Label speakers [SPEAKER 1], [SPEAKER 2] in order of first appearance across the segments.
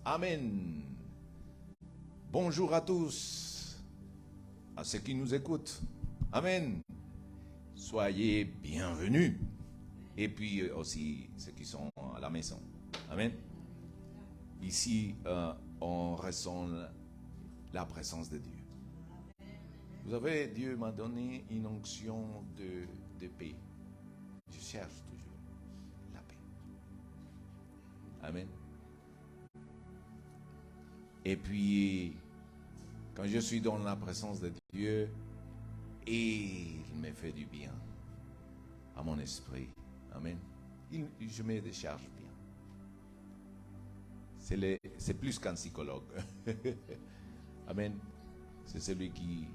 [SPEAKER 1] Amen. Bonjour à tous, à ceux qui nous écoutent. Amen. Soyez bienvenus. Et puis aussi ceux qui sont à la maison. Amen. Ici, on ressent la présence de Dieu. Vous savez, Dieu m'a donné une onction de paix. Je cherche toujours la paix. Amen. Et puis, quand je suis dans la présence de Dieu, il me fait du bien à mon esprit. Amen. Je me décharge bien. C'est plus qu'un psychologue. Amen. C'est celui qui,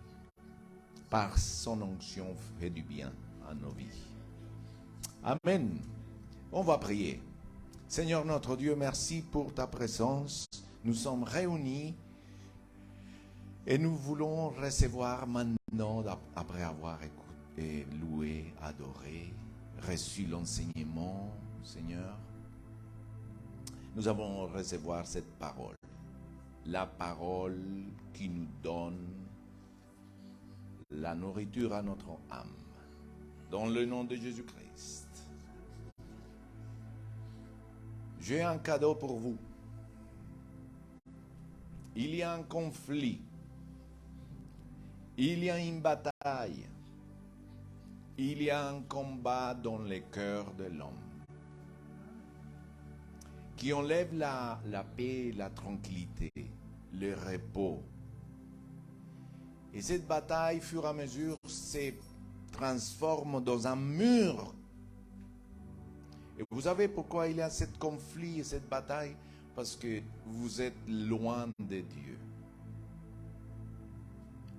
[SPEAKER 1] par son onction, fait du bien à nos vies. Amen. On va prier. Seigneur notre Dieu, merci pour ta présence. Nous sommes réunis et nous voulons recevoir maintenant, après avoir écouté, loué, adoré, reçu l'enseignement, Seigneur. Nous allons recevoir cette parole. La parole qui nous donne la nourriture à notre âme. Dans le nom de Jésus-Christ. J'ai un cadeau pour vous. Il y a un conflit. Il y a une bataille. Il y a un combat dans le cœur de l'homme qui enlève la paix, la tranquillité, le repos. Et cette bataille, au fur et à mesure, se transforme dans un mur. Et vous savez pourquoi il y a ce conflit et cette bataille? Parce que vous êtes loin de Dieu.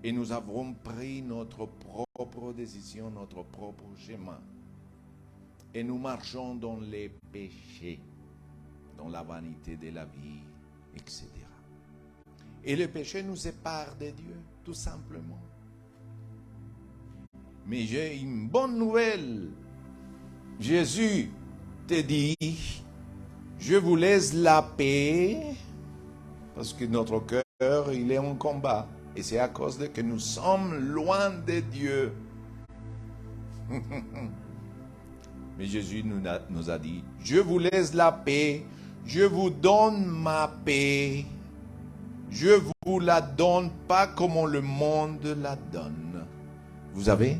[SPEAKER 1] Et nous avons pris notre propre décision, notre propre chemin. Et nous marchons dans les péchés, dans la vanité de la vie, etc. Et le péché nous sépare de Dieu, tout simplement. Mais j'ai une bonne nouvelle. Jésus te dit, je vous laisse la paix, parce que notre cœur, il est en combat. Et c'est à cause de que nous sommes loin de Dieu. Mais Jésus nous a dit, je vous laisse la paix, je vous donne ma paix. Je vous la donne pas comme le monde la donne. Vous savez,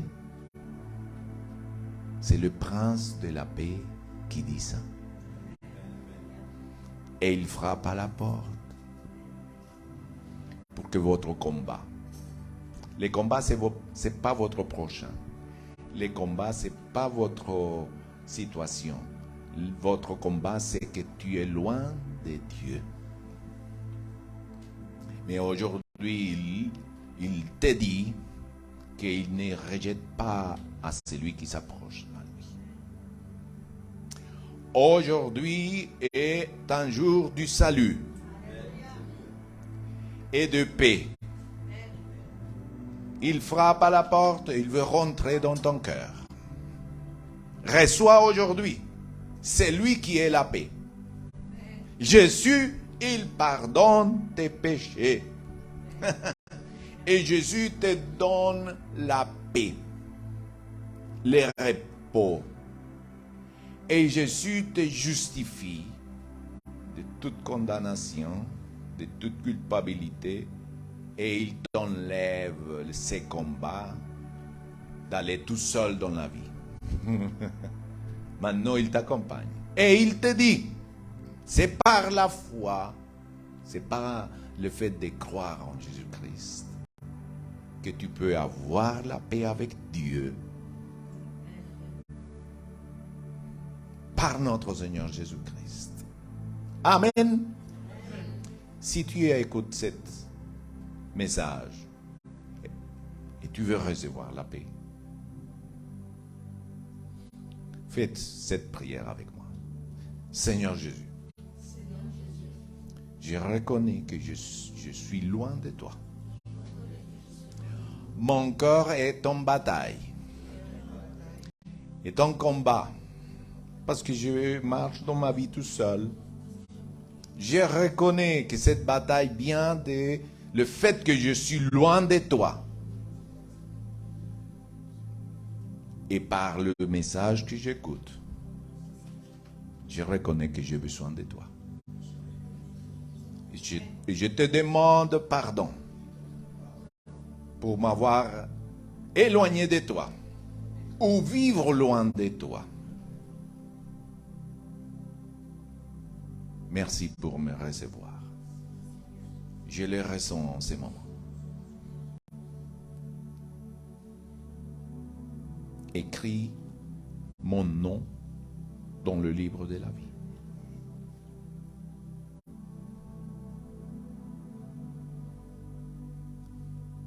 [SPEAKER 1] c'est le prince de la paix qui dit ça. Et il frappe à la porte pour que votre combat. Les combats, c'est pas votre prochain. Les combats, c'est pas votre situation. Votre combat, c'est que tu es loin de Dieu. Mais aujourd'hui, il te dit qu'il ne rejette pas à celui qui s'approche à lui. Aujourd'hui est un jour du salut et de paix. Il frappe à la porte, il veut rentrer dans ton cœur. Reçois aujourd'hui, c'est lui qui est la paix. Jésus, il pardonne tes péchés. Et Jésus te donne la paix, le repos. Et Jésus te justifie de toute condamnation, de toute culpabilité. Et il t'enlève ces combats d'aller tout seul dans la vie. Maintenant, il t'accompagne. Et il te dit, c'est par la foi, c'est par le fait de croire en Jésus-Christ que tu peux avoir la paix avec Dieu par notre Seigneur Jésus-Christ. Amen. Si tu écoutes ce message et tu veux recevoir la paix, faites cette prière avec moi. Seigneur Jésus, je reconnais que je suis loin de toi. Mon corps est en bataille, est en combat, parce que je marche dans ma vie tout seul. Je reconnais que cette bataille vient de le fait que je suis loin de toi. Et par le message que j'écoute, je reconnais que j'ai besoin de toi. Et je te demande pardon pour m'avoir éloigné de toi ou vivre loin de toi. Merci pour me recevoir. Je le ressens en ce moment. Écris mon nom dans le livre de la vie.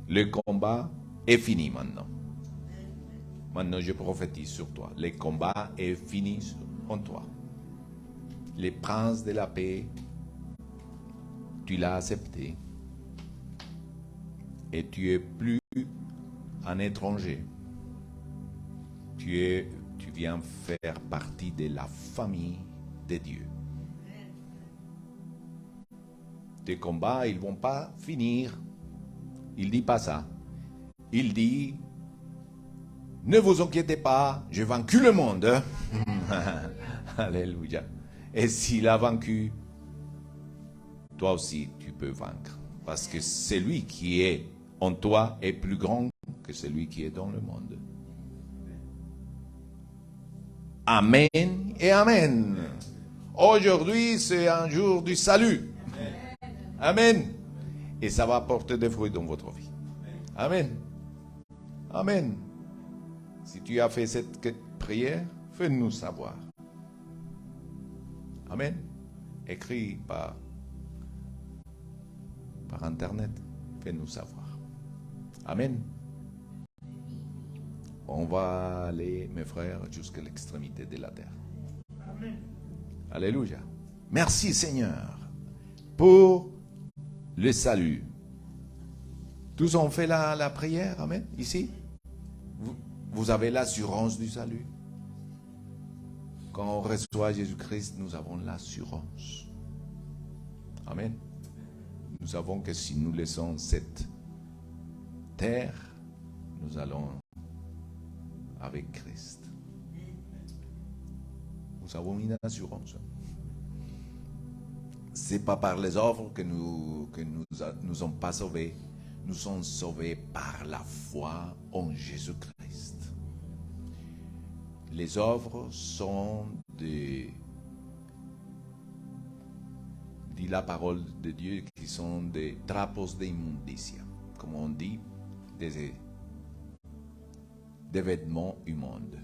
[SPEAKER 1] Le combat est fini maintenant. Maintenant, je prophétise sur toi. Le combat est fini en toi. Le prince de la paix, tu l'as accepté. Et tu es plus un étranger. Tu viens faire partie de la famille de Dieu. Tes combats, ils ne vont pas finir. Il ne dit pas ça. Il dit, ne vous inquiétez pas, j'ai vaincu le monde. Alléluia. Et s'il a vaincu, toi aussi tu peux vaincre. Parce que celui qui est en toi est plus grand que celui qui est dans le monde. Amen et amen. Aujourd'hui, c'est un jour du salut. Amen. Et ça va porter des fruits dans votre vie. Amen. Amen. Si tu as fait cette prière, fais-nous savoir. Amen. Écris par Internet. Fais-nous savoir. Amen. On va aller, mes frères, jusqu'à l'extrémité de la terre. Amen. Alléluia. Merci Seigneur pour le salut. Tous ont fait la prière. Amen. Ici, vous avez l'assurance du salut. Quand on reçoit Jésus-Christ, nous avons l'assurance. Amen. Nous savons que si nous laissons cette terre, nous allons avec Christ. Nous avons une assurance. Ce n'est pas par les œuvres que nous sommes pas sauvés. Nous sommes sauvés par la foi en Jésus-Christ. Les œuvres sont dit la parole de Dieu, qui sont des trapos de immundicia, comme on dit, des vêtements immondes.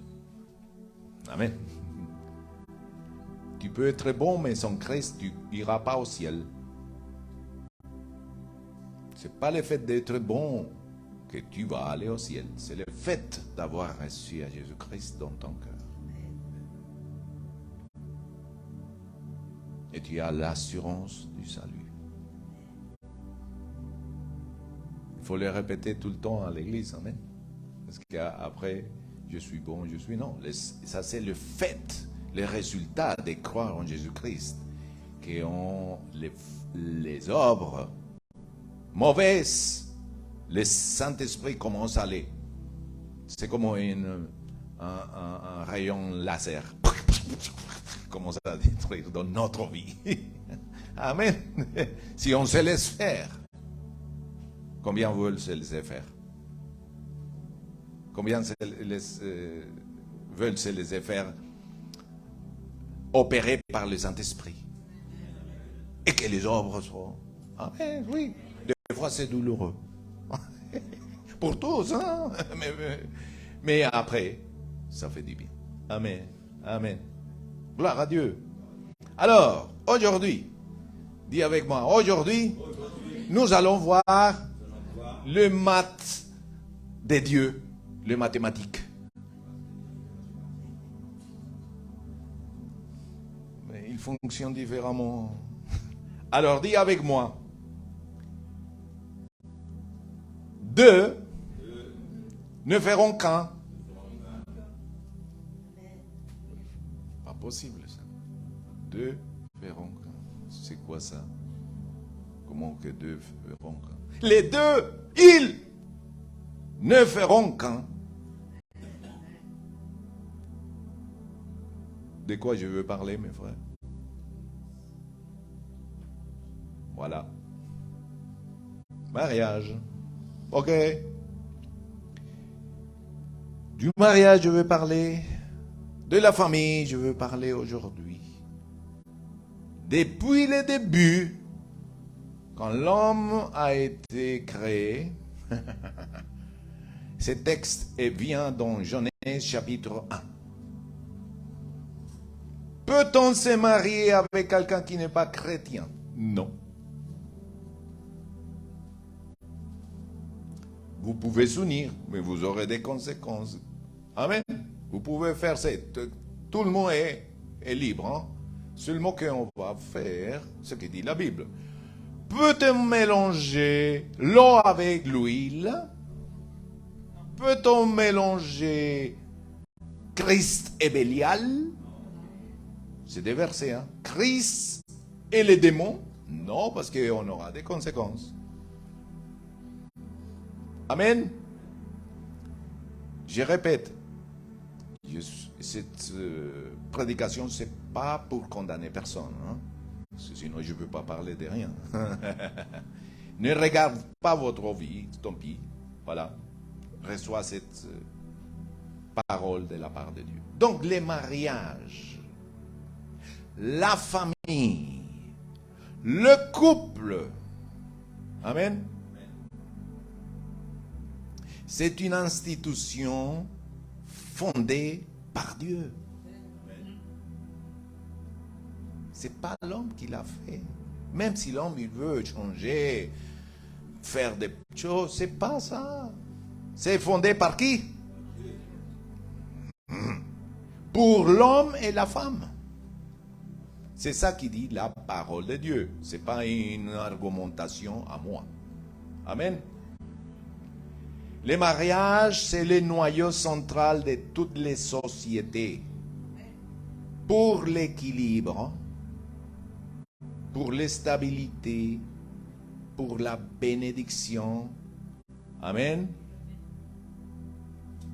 [SPEAKER 1] Amen. Tu peux être bon, mais sans Christ, tu n'iras pas au ciel. Ce n'est pas le fait d'être bon que tu vas aller au ciel. C'est le fait d'avoir reçu à Jésus-Christ dans ton cœur. Et tu as l'assurance du salut. Il faut le répéter tout le temps à l'église. Amen. Parce qu'après, je suis bon, je suis non. Ça, c'est le fait, le résultat de croire en Jésus-Christ, qui ont les œuvres mauvaises. Le Saint-Esprit commence à aller. C'est comme un rayon laser. Commence à détruire dans notre vie. Amen. Si on se laisse faire, combien veulent se laisser faire? Combien veulent se laisser faire opérer par le Saint-Esprit? Et que les œuvres soient. Amen, oui. Des fois, c'est douloureux. Pour tous, hein? Mais après, ça fait du bien. Amen. Amen. Gloire à Dieu. Alors, aujourd'hui, dis avec moi, aujourd'hui, nous allons voir le maths de Dieu, le mathématique. Mais il fonctionne différemment. Alors, dis avec moi, 2 ne feront qu'un. Pas possible ça. 2 feront qu'un. C'est quoi ça? Comment que deux feront qu'un? Les deux, ils ne feront qu'un. De quoi je veux parler, mes frères? Voilà. Mariage. Ok. Du mariage, je veux parler. De la famille, je veux parler aujourd'hui. Depuis le début, quand l'homme a été créé, ce texte vient dans Genèse chapitre 1. Peut-on se marier avec quelqu'un qui n'est pas chrétien? Non. Vous pouvez s'unir, mais vous aurez des conséquences. Amen. Vous pouvez faire ça. Tout le monde est libre. Hein? Seulement qu'on va faire ce que dit la Bible. Peut-on mélanger l'eau avec l'huile? Peut-on mélanger Christ et Bélial? C'est des versets. Hein? Christ et les démons? Non, parce qu'on aura des conséquences. Amen. Je répète, cette prédication, ce n'est pas pour condamner personne. Hein? Sinon, je ne peux pas parler de rien. Ne regarde pas votre vie, tant pis. Voilà. Reçois cette parole de la part de Dieu. Donc, les mariages, la famille, le couple. Amen. C'est une institution fondée par Dieu. Ce n'est pas l'homme qui l'a fait. Même si l'homme il veut changer, faire des choses, ce n'est pas ça. C'est fondé par qui? Pour l'homme et la femme. C'est ça qui dit la parole de Dieu. Ce n'est pas une argumentation à moi. Amen. Les mariages, c'est le noyau central de toutes les sociétés. Pour l'équilibre, pour la stabilité, pour la bénédiction. Amen.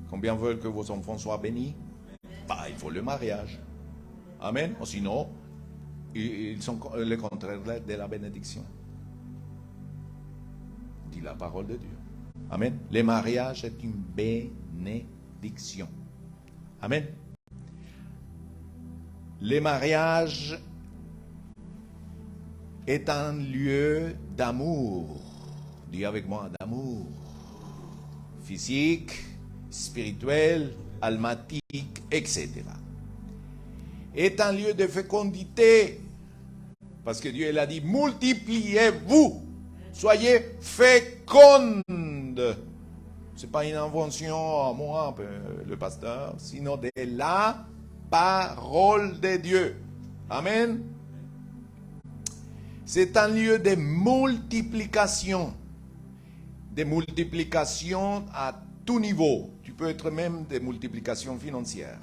[SPEAKER 1] Combien veulent que vos enfants soient bénis? Bah, il faut le mariage. Amen. Ou sinon, ils sont le contraire de la bénédiction. Dit la parole de Dieu. Amen. Le mariage est une bénédiction. Amen. Le mariage est un lieu d'amour. Dis avec moi, d'amour. Physique, spirituel, almatique, etc. Est un lieu de fécondité. Parce que Dieu il a dit, multipliez-vous. Soyez fécondes. Ce n'est pas une invention à moi, le pasteur, sinon de la parole de Dieu. Amen. C'est un lieu de multiplication. De multiplication à tout niveau. Tu peux être même de multiplication financière.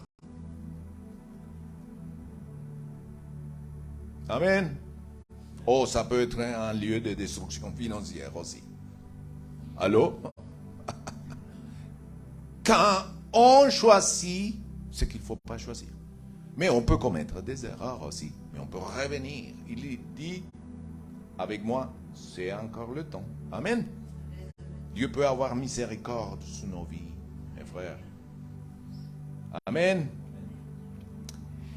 [SPEAKER 1] Amen. Oh, ça peut être un lieu de destruction financière aussi. Allô? Quand on choisit ce qu'il ne faut pas choisir. Mais on peut commettre des erreurs aussi. Mais on peut revenir. Il dit, avec moi, c'est encore le temps. Amen. Dieu peut avoir miséricorde sur nos vies, mes frères. Amen.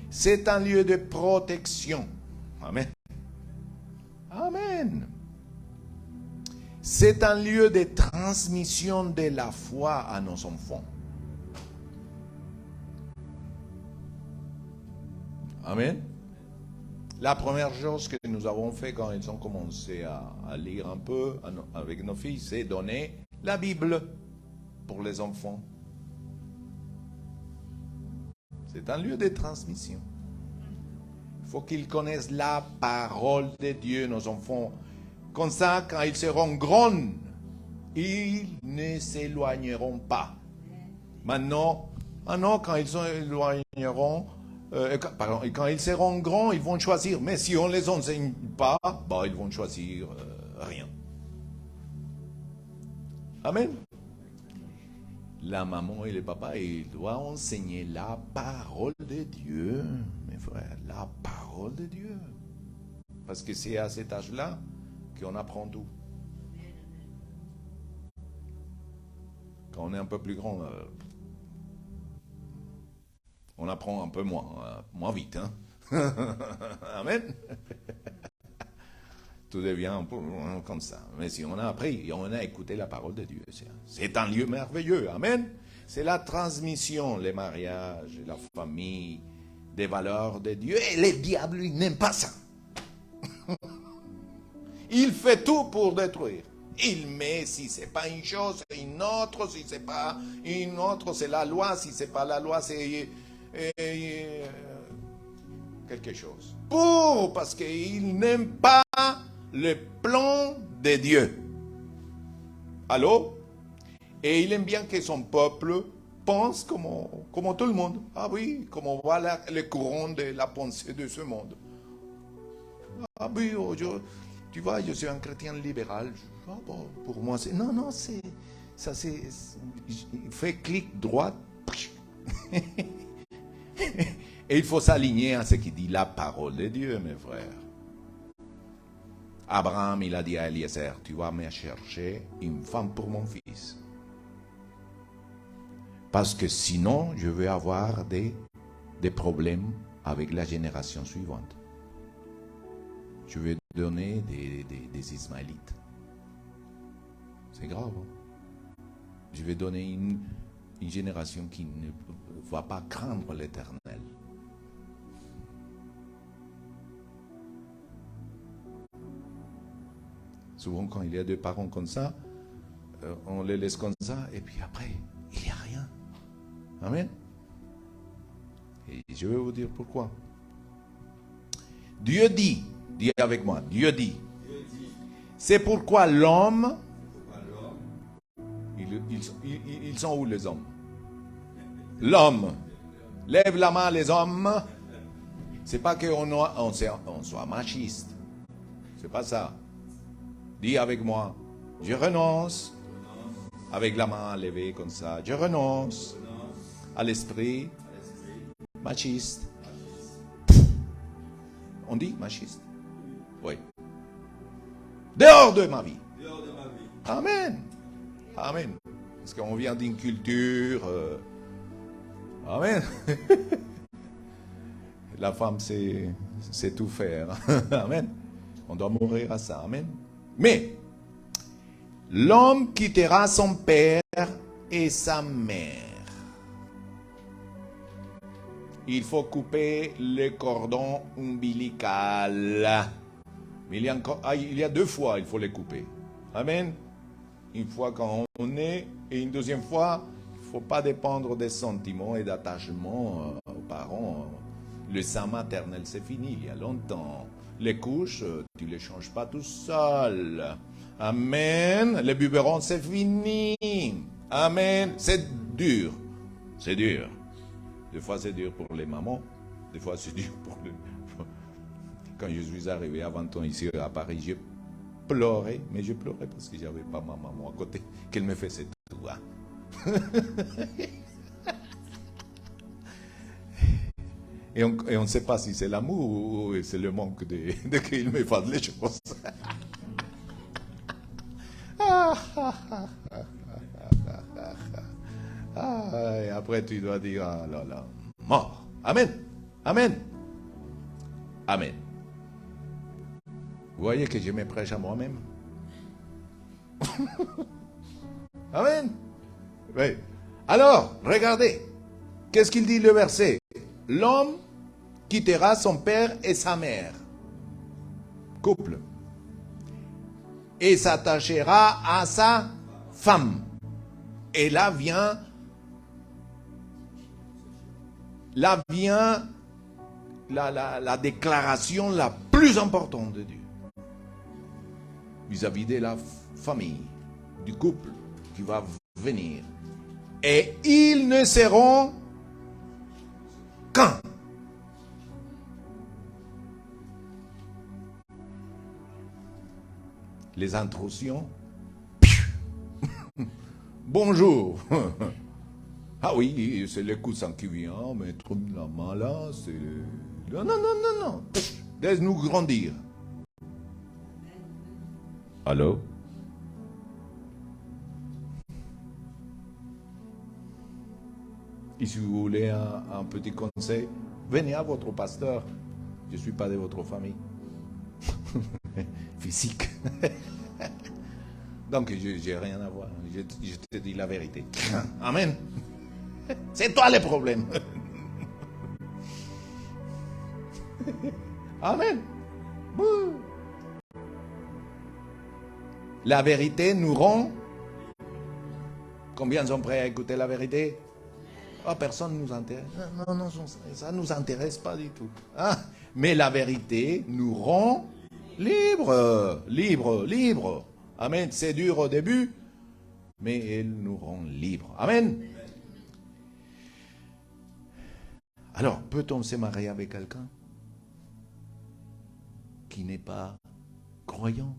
[SPEAKER 1] C'est un lieu de protection. Amen. Amen. C'est un lieu de transmission de la foi à nos enfants. Amen. La première chose que nous avons fait quand ils ont commencé à lire un peu avec nos filles, c'est donner la Bible pour les enfants. C'est un lieu de transmission. Il faut qu'ils connaissent la parole de Dieu, nos enfants. Comme ça, quand ils seront grands, ils ne s'éloigneront pas. Maintenant, quand ils s'éloigneront, et quand ils seront grands, ils vont choisir. Mais si on ne les enseigne pas, bah, ils vont choisir rien. Amen. La maman et le papa, ils doivent enseigner la parole de Dieu, mes frères, la parole de Dieu. Parce que c'est à cet âge-là qu'on apprend tout. Quand on est un peu plus grand, on apprend un peu moins vite. Hein? Amen. Tout devient un peu comme ça. Mais si on a appris, on a écouté la parole de Dieu, c'est un lieu merveilleux. Amen. C'est la transmission, les mariages, la famille, des valeurs de Dieu. Et le diable, lui, n'aime pas ça. Il fait tout pour détruire. Il met, si ce n'est pas une chose, c'est une autre. Si ce n'est pas une autre, c'est la loi. Si ce n'est pas la loi, c'est quelque chose. Parce qu'il n'aime pas le plan de Dieu. Allô? Et il aime bien que son peuple pense comme tout le monde. Ah oui, comme on voit le courant de la pensée de ce monde. Ah oui, tu vois, je suis un chrétien libéral. Ah bon, pour moi, c'est... Non, c'est... Ça, c'est... Il fait clic droit. Et il faut s'aligner à ce qui dit la parole de Dieu, mes frères. Abraham, il a dit à Eliezer, tu vas me chercher une femme pour mon fils. Parce que sinon, je vais avoir des problèmes avec la génération suivante. Je vais donner des Ismaélites. C'est grave. Hein? Je vais donner une génération qui ne va pas craindre l'Éternel. Souvent, quand il y a deux parents comme ça, on les laisse comme ça, et puis après, il n'y a rien. Amen. Et je vais vous dire pourquoi. Dieu dit, dis avec moi, Dieu dit, c'est pourquoi l'homme, ils sont où les hommes? L'homme, lève la main les hommes, c'est pas qu'on soit machiste, c'est pas ça. Dis avec moi, je renonce, avec la main levée comme ça, je renonce à l'esprit machiste. On dit machiste? Oui. Dehors de ma vie. Amen. Amen. Parce qu'on vient d'une culture... Amen. La femme, c'est tout faire. Amen. On doit mourir à ça. Amen. Mais, l'homme quittera son père et sa mère. Il faut couper le cordon ombilical. Mais il y a deux fois, il faut les couper. Amen. Une fois quand on est, et une deuxième fois, il ne faut pas dépendre des sentiments et d'attachement aux parents. Le sein maternel, c'est fini, il y a longtemps. Les couches, tu ne les changes pas tout seul. Amen. Les biberons, c'est fini. Amen. C'est dur. C'est dur. Des fois, c'est dur pour les mamans. Des fois, c'est dur pour les... Quand je suis arrivé à 20 ans ici à Paris, j'ai pleuré. Mais je pleurais parce que je n'avais pas ma maman à côté. Qu'elle me faisait tout. Hein. Et on ne sait pas si c'est l'amour ou c'est le manque de qu'il me fasse les choses. Et après, tu dois dire, ah là là, mort. Amen. Amen. Amen. Vous voyez que je me prêche à moi-même. Amen. Oui. Alors, regardez. Qu'est-ce qu'il dit le verset? L'homme quittera son père et sa mère. Couple. Et s'attachera à sa femme. Et là vient la déclaration la plus importante de Dieu. Vis-à-vis de la famille, du couple qui va venir. Et ils ne seront qu'un. les intrusions. Bonjour. Ah oui, c'est le coussin qui vient, mettre la main là, c'est... Non, non, non, non, non. Laisse-nous grandir. Allô? Et si vous voulez un petit conseil, venez à votre pasteur. Je ne suis pas de votre famille. Physique. Donc, je n'ai rien à voir. Je te dis la vérité. Amen. C'est toi le problème. Amen. La vérité nous rend. Combien sont prêts à écouter la vérité? Oh, personne ne nous intéresse. Non, non, ça ne nous intéresse pas du tout. Ah, mais la vérité nous rend libres. Libres, libres. Amen. C'est dur au début, mais elle nous rend libres. Amen. Alors, peut-on se marier avec quelqu'un qui n'est pas croyant?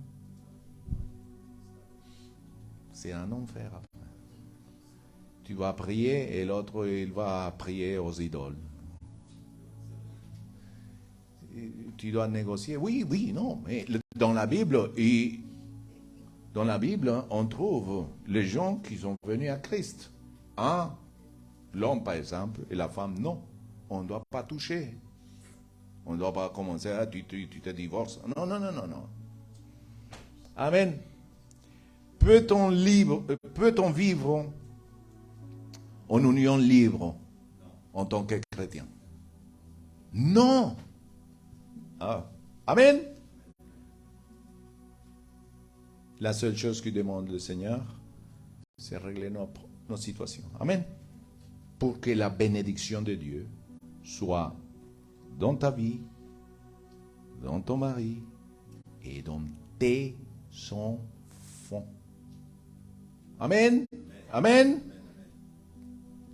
[SPEAKER 1] C'est un enfer. Tu vas prier et l'autre, il va prier aux idoles. Tu dois négocier. Oui, oui, non. Mais dans la Bible, on trouve les gens qui sont venus à Christ. Hein? L'homme, par exemple, et la femme, non. On ne doit pas toucher. On ne doit pas commencer à tu te divorces. Non, non, non, non, non. Amen. Peut-on vivre en union libre en tant que chrétien? Non. Ah. Amen. La seule chose que demande le Seigneur, c'est régler nos situations. Amen. Pour que la bénédiction de Dieu soit dans ta vie, dans ton mari et dans tes enfants. Amen. Amen.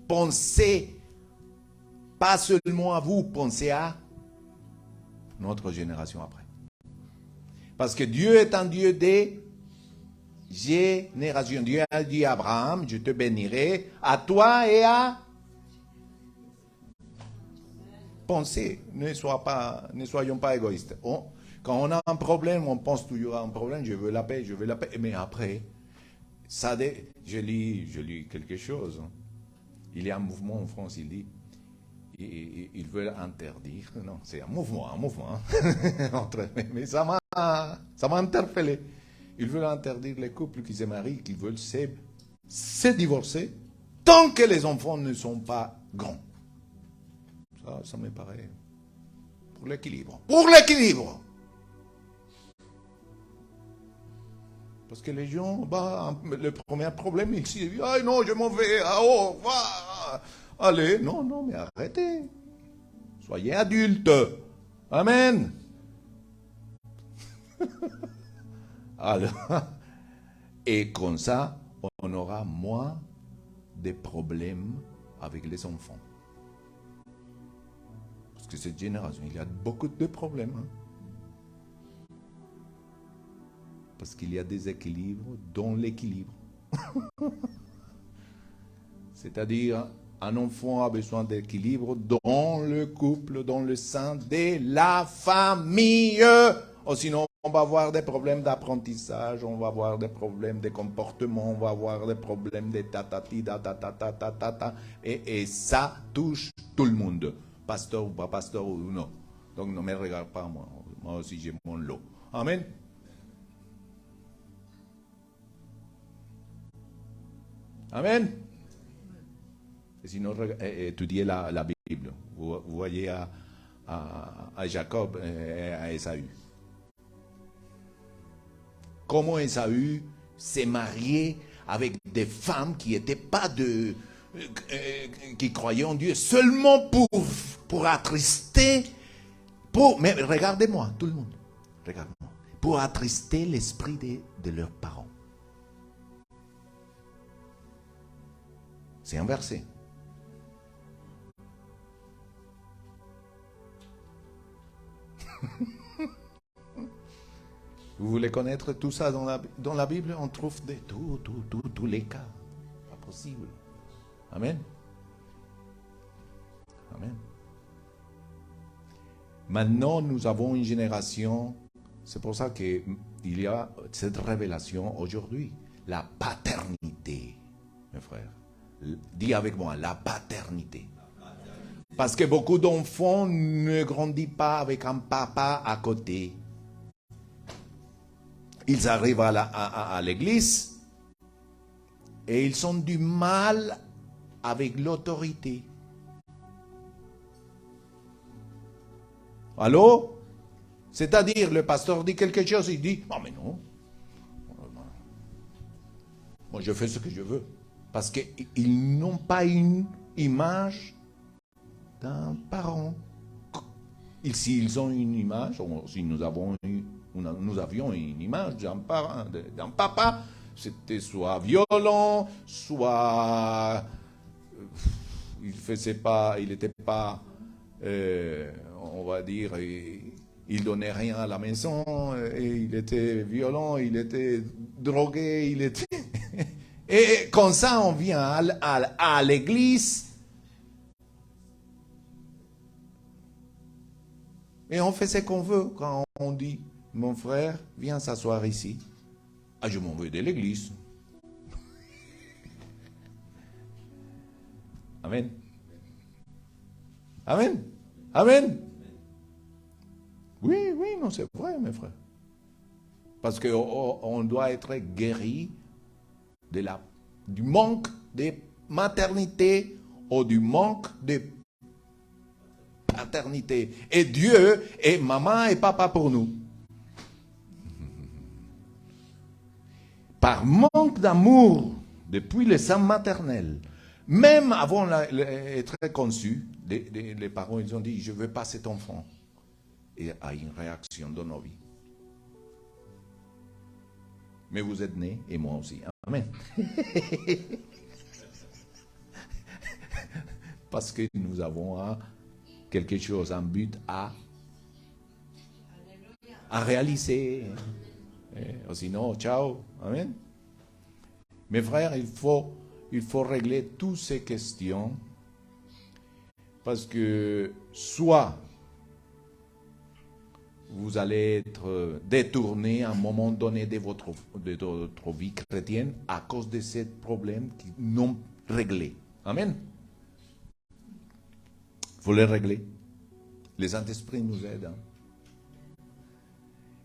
[SPEAKER 1] Pensez pas seulement à vous, pensez à notre génération après. Parce que Dieu est un Dieu des générations. Dieu a dit à Abraham, je te bénirai à toi et à... Pensez, ne soyons pas égoïstes. Quand on a un problème, on pense toujours à un problème, je veux la paix, mais après, je lis quelque chose. Il y a un mouvement en France, il dit, ils veulent interdire, non, c'est un mouvement, mais ça m'a interpellé. Ils veulent interdire les couples qui se marient, qui veulent se divorcer, tant que les enfants ne sont pas grands. Ça me paraît pour l'équilibre. Pour l'équilibre! Parce que les gens, le premier problème, ils se disent, ah non, je m'en vais, allez, non, mais arrêtez. Soyez adultes. Amen. Alors, et comme ça, on aura moins de problèmes avec les enfants. Parce que cette génération, il y a beaucoup de problèmes. Parce qu'il y a des équilibres dans l'équilibre. C'est-à-dire, un enfant a besoin d'équilibre dans le couple, dans le sein de la famille. Ou sinon, on va avoir des problèmes d'apprentissage, on va avoir des problèmes de comportement, on va avoir des problèmes de tatati, et ça touche tout le monde. Pasteur ou pas pasteur ou non. Donc ne me regarde pas moi. Moi aussi j'ai mon lot. Amen. Amen. Et sinon, étudiez la Bible. Vous voyez à Jacob et à Ésaü. Comment Ésaü s'est marié avec des femmes qui n'étaient pas qui croyaient en Dieu, seulement pour attrister, mais regardez-moi, tout le monde, regardez-moi, pour attrister l'esprit de leurs parents. C'est inversé. Vous voulez connaître tout ça dans la Bible? On trouve tous les cas. Pas possible. Amen. Amen. Maintenant, nous avons une génération, c'est pour ça qu'il y a cette révélation aujourd'hui. La paternité, mes frères. Dis avec moi, la paternité. Parce que beaucoup d'enfants ne grandissent pas avec un papa à côté. Ils arrivent à l'église et ils ont du mal avec l'autorité. Allô? C'est-à-dire, le pasteur dit quelque chose, il dit, non mais non. Moi je fais ce que je veux. Parce qu'ils n'ont pas une image d'un parent. S'ils ont une image, si nous avions une image d'un parent, d'un papa, c'était soit violent, soit il n'était pas, on va dire, il donnait rien à la maison, et il était violent, il était drogué, il était... Et comme ça, on vient à l'église et on fait ce qu'on veut quand on dit, mon frère, viens s'asseoir ici. Ah, je m'en vais de l'église. Amen. Amen. Amen. Oui, non, c'est vrai, mes frères. Parce qu'on doit être guéri du manque de maternité ou du manque de paternité. Et Dieu est maman et papa pour nous. Par manque d'amour, depuis le sein maternel, même avant d'être conçu, les parents ils ont dit, je ne veux pas cet enfant. Et a une réaction dans nos vies. Mais vous êtes nés, et moi aussi. Amen. Parce que nous avons quelque chose, un but à réaliser. Sinon, ciao. Amen. Mes frères, il faut régler toutes ces questions. Parce que soit vous allez être détourné à un moment donné de votre vie chrétienne à cause de ces problèmes qui n'ont réglé. Amen. Il faut les régler. Les Saint-Esprits nous aident.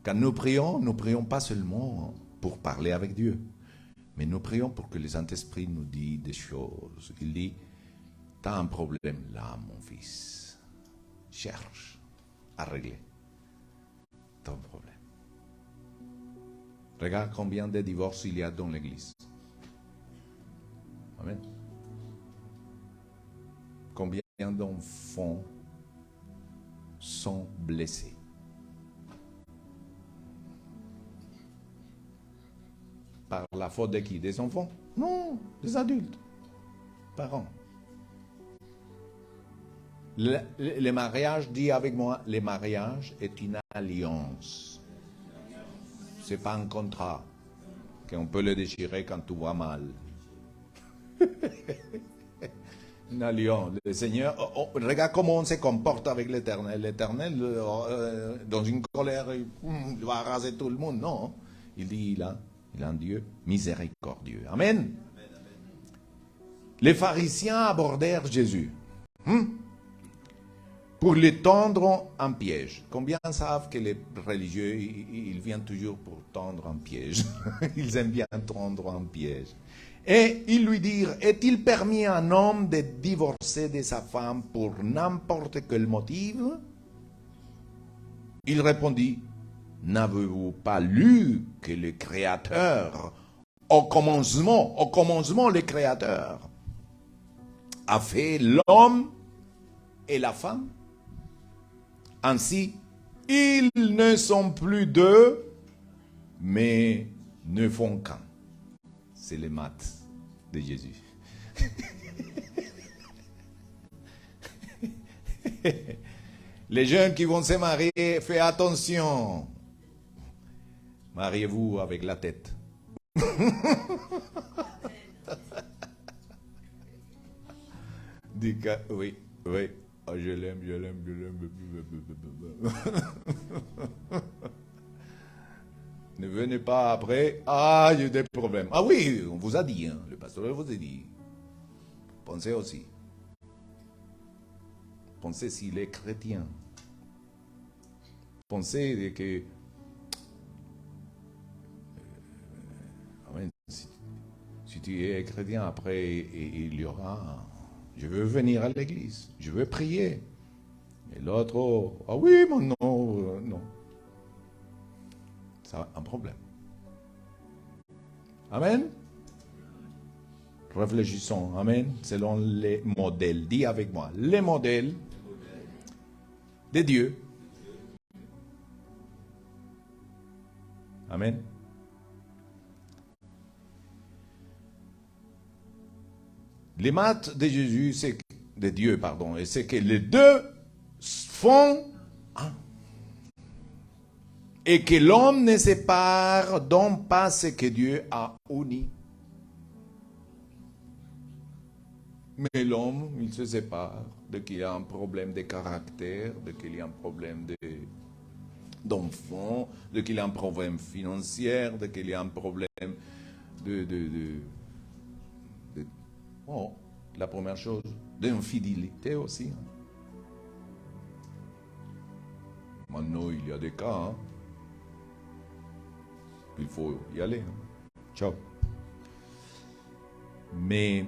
[SPEAKER 1] Quand nous prions pas seulement pour parler avec Dieu, mais nous prions pour que les Saint-Esprits nous disent des choses. Il dit, tu as un problème là, mon fils. Cherche à régler ton problème. Regarde combien de divorces il y a dans l'église. Amen. Combien d'enfants sont blessés. Par la faute de qui? Des enfants? Non, des adultes. Parents. Le mariage, dis avec moi, le mariage est une alliance. Ce n'est pas un contrat qu'on peut le déchirer quand tout va mal. Une alliance. Le Seigneur, regarde comment on se comporte avec l'Éternel. L'Éternel, dans une colère, il va raser tout le monde. Non, il dit, il a un Dieu miséricordieux. Amen. Les pharisiens abordèrent Jésus. Pour le tendre en piège. Combien savent que les religieux, ils viennent toujours pour tendre un piège. Ils aiment bien tendre un piège. Et ils lui dirent, est-il permis à un homme de divorcer de sa femme pour n'importe quel motif? Il répondit, n'avez-vous pas lu que le Créateur, au commencement le Créateur, a fait l'homme et la femme? Ainsi, ils ne sont plus deux, mais ne font qu'un. C'est les maths de Jésus. Les jeunes qui vont se marier, faites attention. Mariez-vous avec la tête. Oui, oui. Oh, je l'aime. Ne venez pas après. Ah, il y a des problèmes. Ah oui, on vous a dit, hein, le pasteur vous a dit. Pensez aussi. Pensez s'il est chrétien. Pensez que si tu es chrétien, après, il y aura... Je veux venir à l'église. Je veux prier. Et l'autre, oh, ah oui, mais non, non. C'est un problème. Amen. Réfléchissons. Amen. Selon les modèles. Dis avec moi. Les modèles de Dieu. Amen. Les maths de Jésus, c'est de Dieu, pardon, et c'est que les deux font un. Et que l'homme ne sépare donc pas ce que Dieu a uni. Mais l'homme, il se sépare dès qu'il y a un problème de caractère, dès qu'il y a un problème d'enfant, dès qu'il y a un problème financier, dès qu'il y a un problème oh, la première chose, d'infidélité aussi. Maintenant, il y a des cas, hein. Il faut y aller. Hein. Ciao. Mais,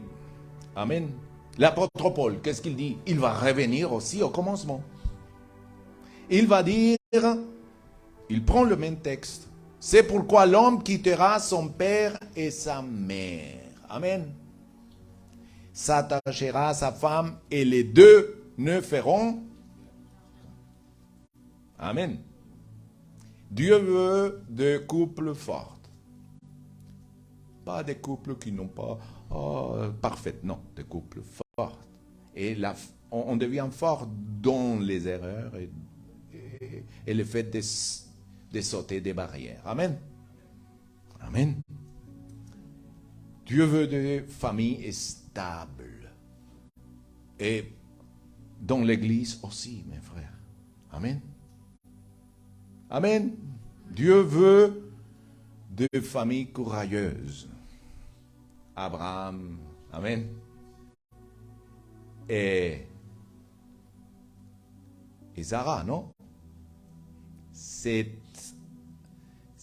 [SPEAKER 1] amen. L'apôtre Paul, qu'est-ce qu'il dit? Il va revenir aussi au commencement. Il va dire, il prend le même texte. C'est pourquoi l'homme quittera son père et sa mère. Amen. S'attachera à sa femme et les deux ne feront. Amen. Dieu veut des couples forts. Pas des couples qui n'ont pas parfaite, non, des couples forts. Et on devient fort dans les erreurs et le fait de sauter des barrières. Amen. Amen. Dieu veut des familles stables. Et dans l'église aussi, mes frères. Amen. Amen. Dieu veut des familles courageuses. Abraham, amen. Et Sarah, non? C'est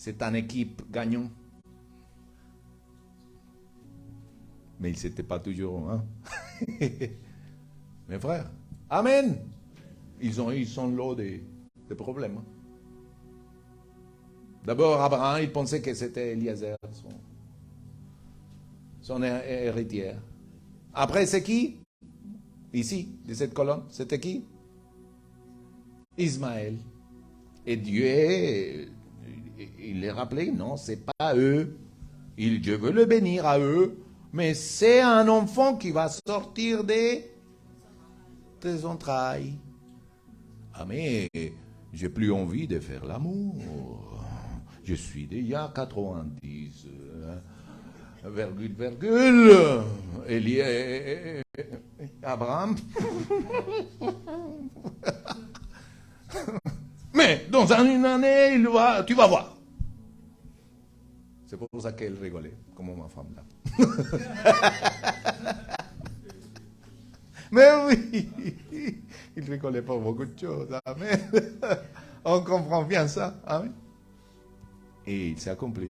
[SPEAKER 1] une équipe gagnante. Mais ils n'étaient pas toujours, hein? Mes frères, amen. Ils sont là des problèmes. Hein? D'abord, Abraham, il pensait que c'était Eliezer, son héritière. Après, c'est qui? Ici, de cette colonne, c'était qui? Ismaël. Et Dieu, il les rappelait, non, c'est pas eux. Dieu veut le bénir à eux, mais c'est un enfant qui va sortir des entrailles. Ah, mais j'ai plus envie de faire l'amour. Je suis déjà 90, virgule. Abraham. Mais dans une année, tu vas voir. C'est pour ça qu'elle rigolait, comme ma femme là. Mais oui, il rigolait pas beaucoup de choses. Amen. On comprend bien ça. Amen. Et il s'est accompli.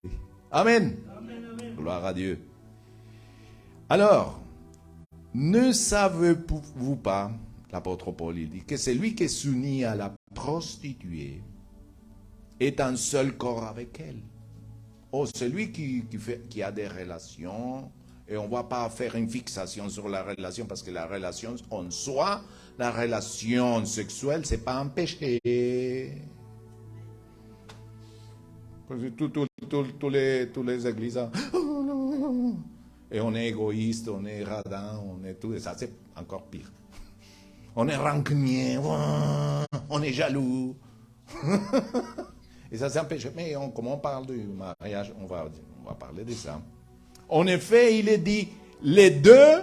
[SPEAKER 1] Amen. Amen, amen. Gloire à Dieu. Alors, ne savez-vous pas, l'apôtre Paul, il dit que celui qui est soumis à la prostituée est un seul corps avec elle. Oh, celui qui a des relations, et on ne va pas faire une fixation sur la relation, parce que la relation en soi, la relation sexuelle, ce n'est pas un péché. Tous les églises, et on est égoïste, on est radin, on est tout, et ça c'est encore pire. On est rancunier, on est jaloux. Et ça, c'est un péché. Mais comme on parle du mariage, on va parler de ça. En effet, il est dit, les deux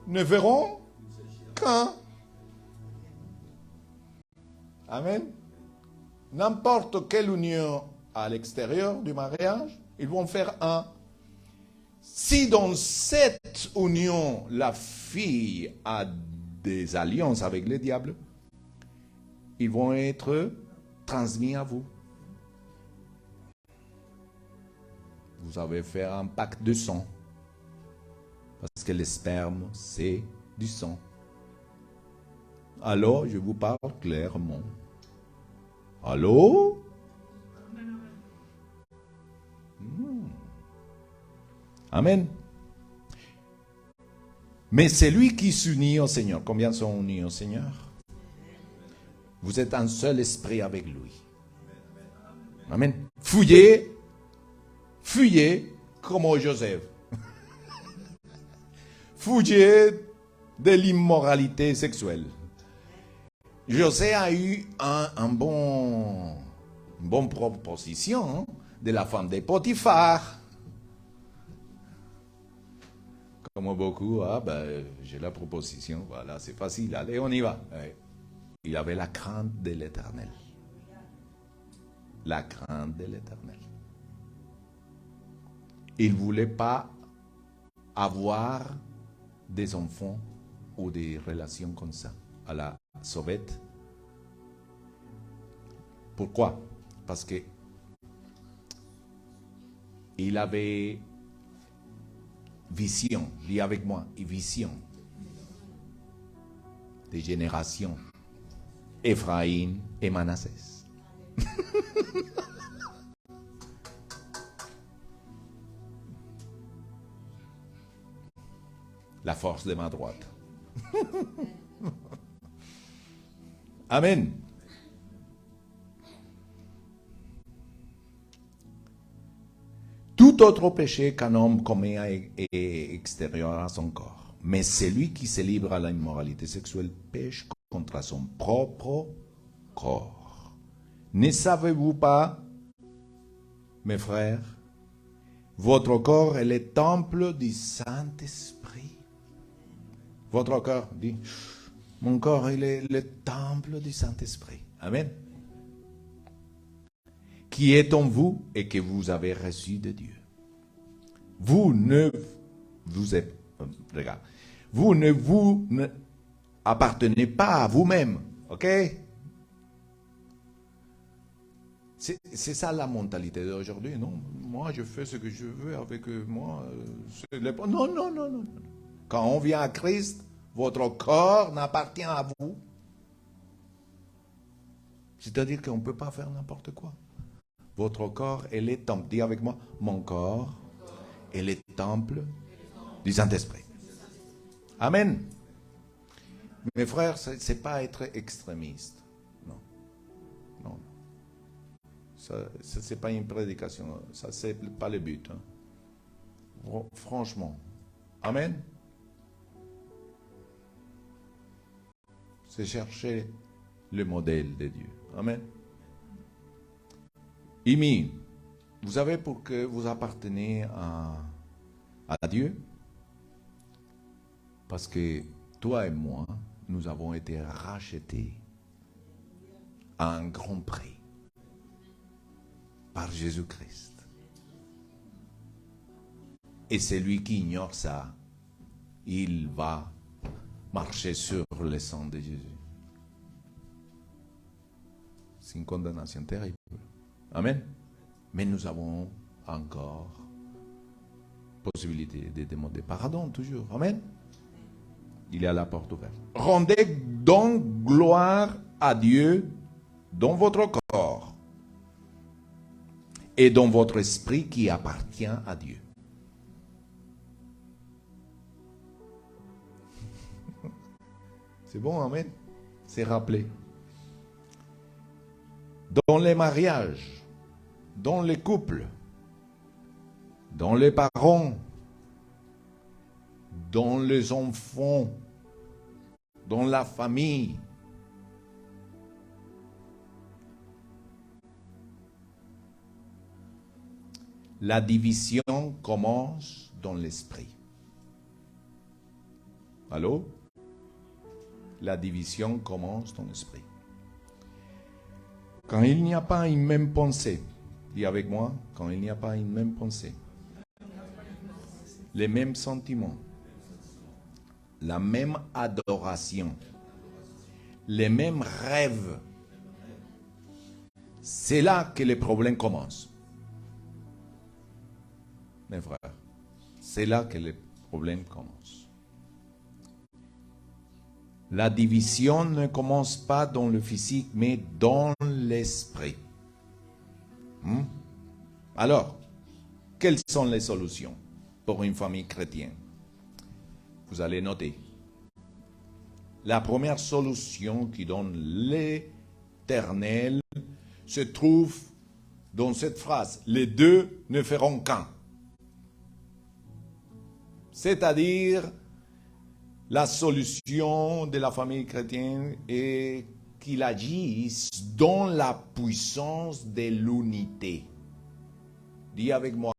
[SPEAKER 1] ne verront qu'un. Amen. N'importe quelle union à l'extérieur du mariage, ils vont faire un. Si dans cette union, la fille a des alliances avec le diable, ils vont être transmis à vous. Vous avez fait un pacte de sang. Parce que le sperme, c'est du sang. Alors, je vous parle clairement. Allô? Amen. Mais c'est lui qui s'unit au Seigneur. Combien sont unis au Seigneur? Vous êtes un seul esprit avec lui. Amen. Fuyez comme Joseph. Fuyez de l'immoralité sexuelle. Joseph a eu une bonne proposition de la femme de Potiphar. Comme beaucoup, j'ai la proposition, voilà, c'est facile, allez, on y va. Il avait la crainte de l'Éternel. La crainte de l'Éternel. Il ne voulait pas avoir des enfants ou des relations comme ça à la sauvette. Pourquoi? Parce que il avait vision, lis avec moi, vision des générations, Ephraim et Manassès. La force de ma droite. Amen. Tout autre péché qu'un homme commet est extérieur à son corps. Mais celui qui se livre à l'immoralité sexuelle pêche contre son propre corps. Ne savez-vous pas, mes frères, votre corps est le temple du Saint-Esprit. Votre corps, dit, mon corps il est le temple du Saint-Esprit. Amen. Qui est en vous et que vous avez reçu de Dieu. Vous ne vous appartenez pas à vous-même, ok? C'est ça la mentalité d'aujourd'hui, non? Moi, je fais ce que je veux avec moi. Non. Quand on vient à Christ, votre corps n'appartient à vous. C'est-à-dire qu'on ne peut pas faire n'importe quoi. Votre corps est le temple. Dis avec moi, mon corps est le temple du Saint-Esprit. Amen. Mes frères, ce n'est pas être extrémiste. Non. Ça c'est pas une prédication. Ça, c'est pas le but. Franchement. Amen. C'est chercher le modèle de Dieu. Amen. Imi, vous savez pour que vous appartenez à Dieu? Parce que toi et moi, nous avons été rachetés à un grand prix par Jésus-Christ. Et celui qui ignore ça, il va marcher sur le sang de Jésus. C'est une condamnation terrible. Amen. Mais nous avons encore possibilité de demander pardon toujours. Amen. Il est à la porte ouverte. Rendez donc gloire à Dieu dans votre corps et dans votre esprit qui appartient à Dieu. C'est bon, amen. C'est rappelé. Dans les mariages, dans les couples, dans les parents, dans les enfants, dans la famille. La division commence dans l'esprit. Allô? La division commence dans l'esprit. Quand il n'y a pas une même pensée, dis avec moi, quand il n'y a pas une même pensée, les mêmes sentiments, la même adoration, les mêmes rêves, c'est là que les problèmes commencent. Mes frères, c'est là que les problèmes commencent. La division ne commence pas dans le physique, mais dans l'esprit. Alors, quelles sont les solutions pour une famille chrétienne? Vous allez noter. La première solution qui donne l'Éternel se trouve dans cette phrase. Les deux ne feront qu'un. C'est-à-dire, la solution de la famille chrétienne est qu'il agisse dans la puissance de l'unité. Dis avec moi,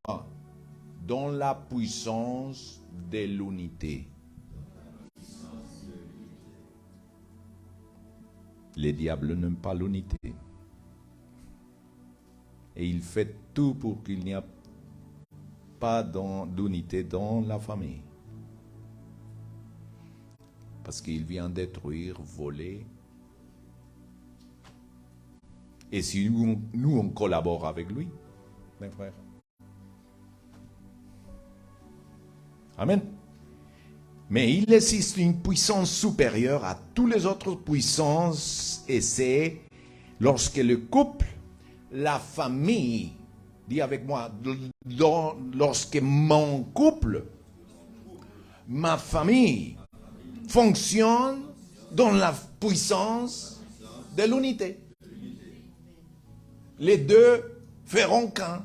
[SPEAKER 1] dans la puissance de l'unité. Les diables n'aiment pas l'unité. Et il fait tout pour qu'il n'y ait pas d'unité dans la famille. Parce qu'il vient détruire, voler. Et si nous on collabore avec lui, mes frères. Amen. Mais il existe une puissance supérieure à toutes les autres puissances, et c'est lorsque le couple, la famille, dis avec moi, lorsque mon couple, ma famille, fonctionne dans la puissance de l'unité. Les deux feront qu'un.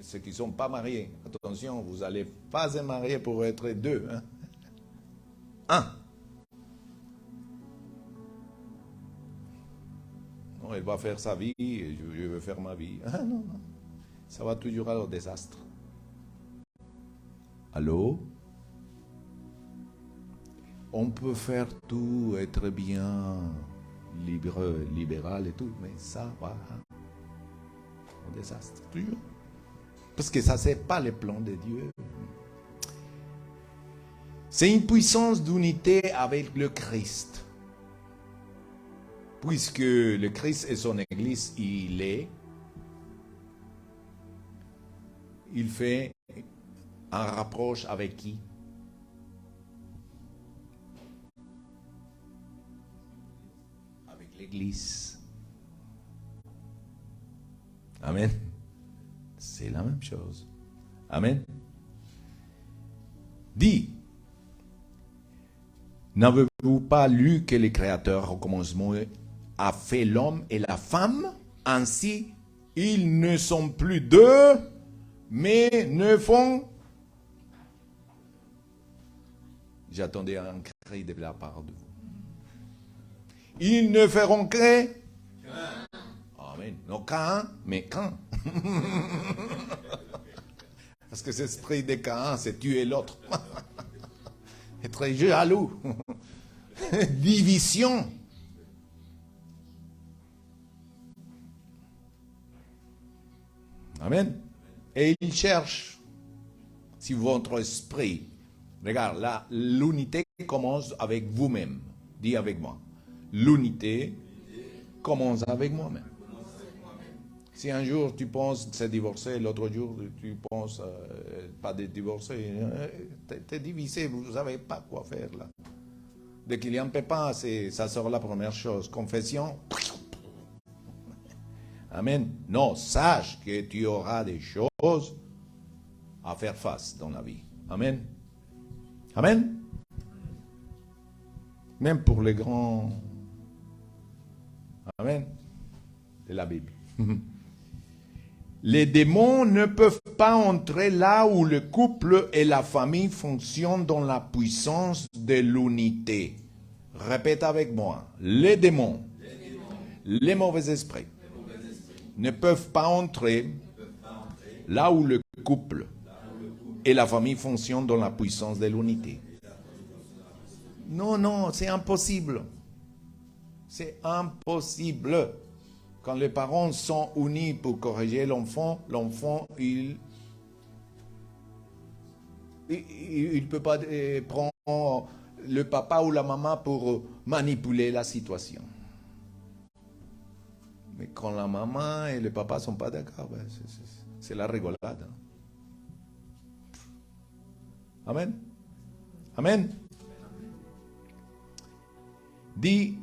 [SPEAKER 1] Ceux qui ne sont pas mariés, attention, vous n'allez pas se marier pour être deux. Hein? Un. Non, elle va faire sa vie, et je vais faire ma vie. Ah, non, non. Ça va toujours au désastre. Allô? On peut faire tout, être bien, libéral et tout, mais ça va au désastre, toujours. Parce que ça, ce n'est pas le plan de Dieu. C'est une puissance d'unité avec le Christ. Puisque le Christ et son Église, il fait un rapproche avec qui? Avec l'Église. Amen. C'est la même chose. Amen. Dis, n'avez-vous pas lu que le Créateur au commencement a fait l'homme et la femme? Ainsi, ils ne sont plus deux, mais ne font... J'attendais un cri de la part de vous. Ils ne feront que... Amen. Non qu'un, mais qu'un. Parce que cet esprit de Caïn, c'est tuer l'autre. Être jaloux. Division. Amen. Et il cherche, si votre esprit, regarde, là, l'unité commence avec vous-même. Dis avec moi. L'unité commence avec moi-même. Si un jour tu penses se divorcer, l'autre jour tu penses pas de divorcer, t'es divisé, vous ne savez pas quoi faire là. Dès qu'il y a un pépin, ça sera la première chose. Confession. Amen. Non, sache que tu auras des choses à faire face dans la vie. Amen. Amen. Même pour les grands. Amen. De la Bible. Les démons ne peuvent pas entrer là où le couple et la famille fonctionnent dans la puissance de l'unité. Répète avec moi. Les démons, les mauvais esprits, ne peuvent pas entrer là où le couple et la famille fonctionnent dans la puissance de l'unité. Non, non, c'est impossible. C'est impossible. Quand les parents sont unis pour corriger l'enfant, il ne peut pas prendre le papa ou la maman pour manipuler la situation. Mais quand la maman et le papa ne sont pas d'accord, ben c'est la rigolade. Amen. Amen. Dit,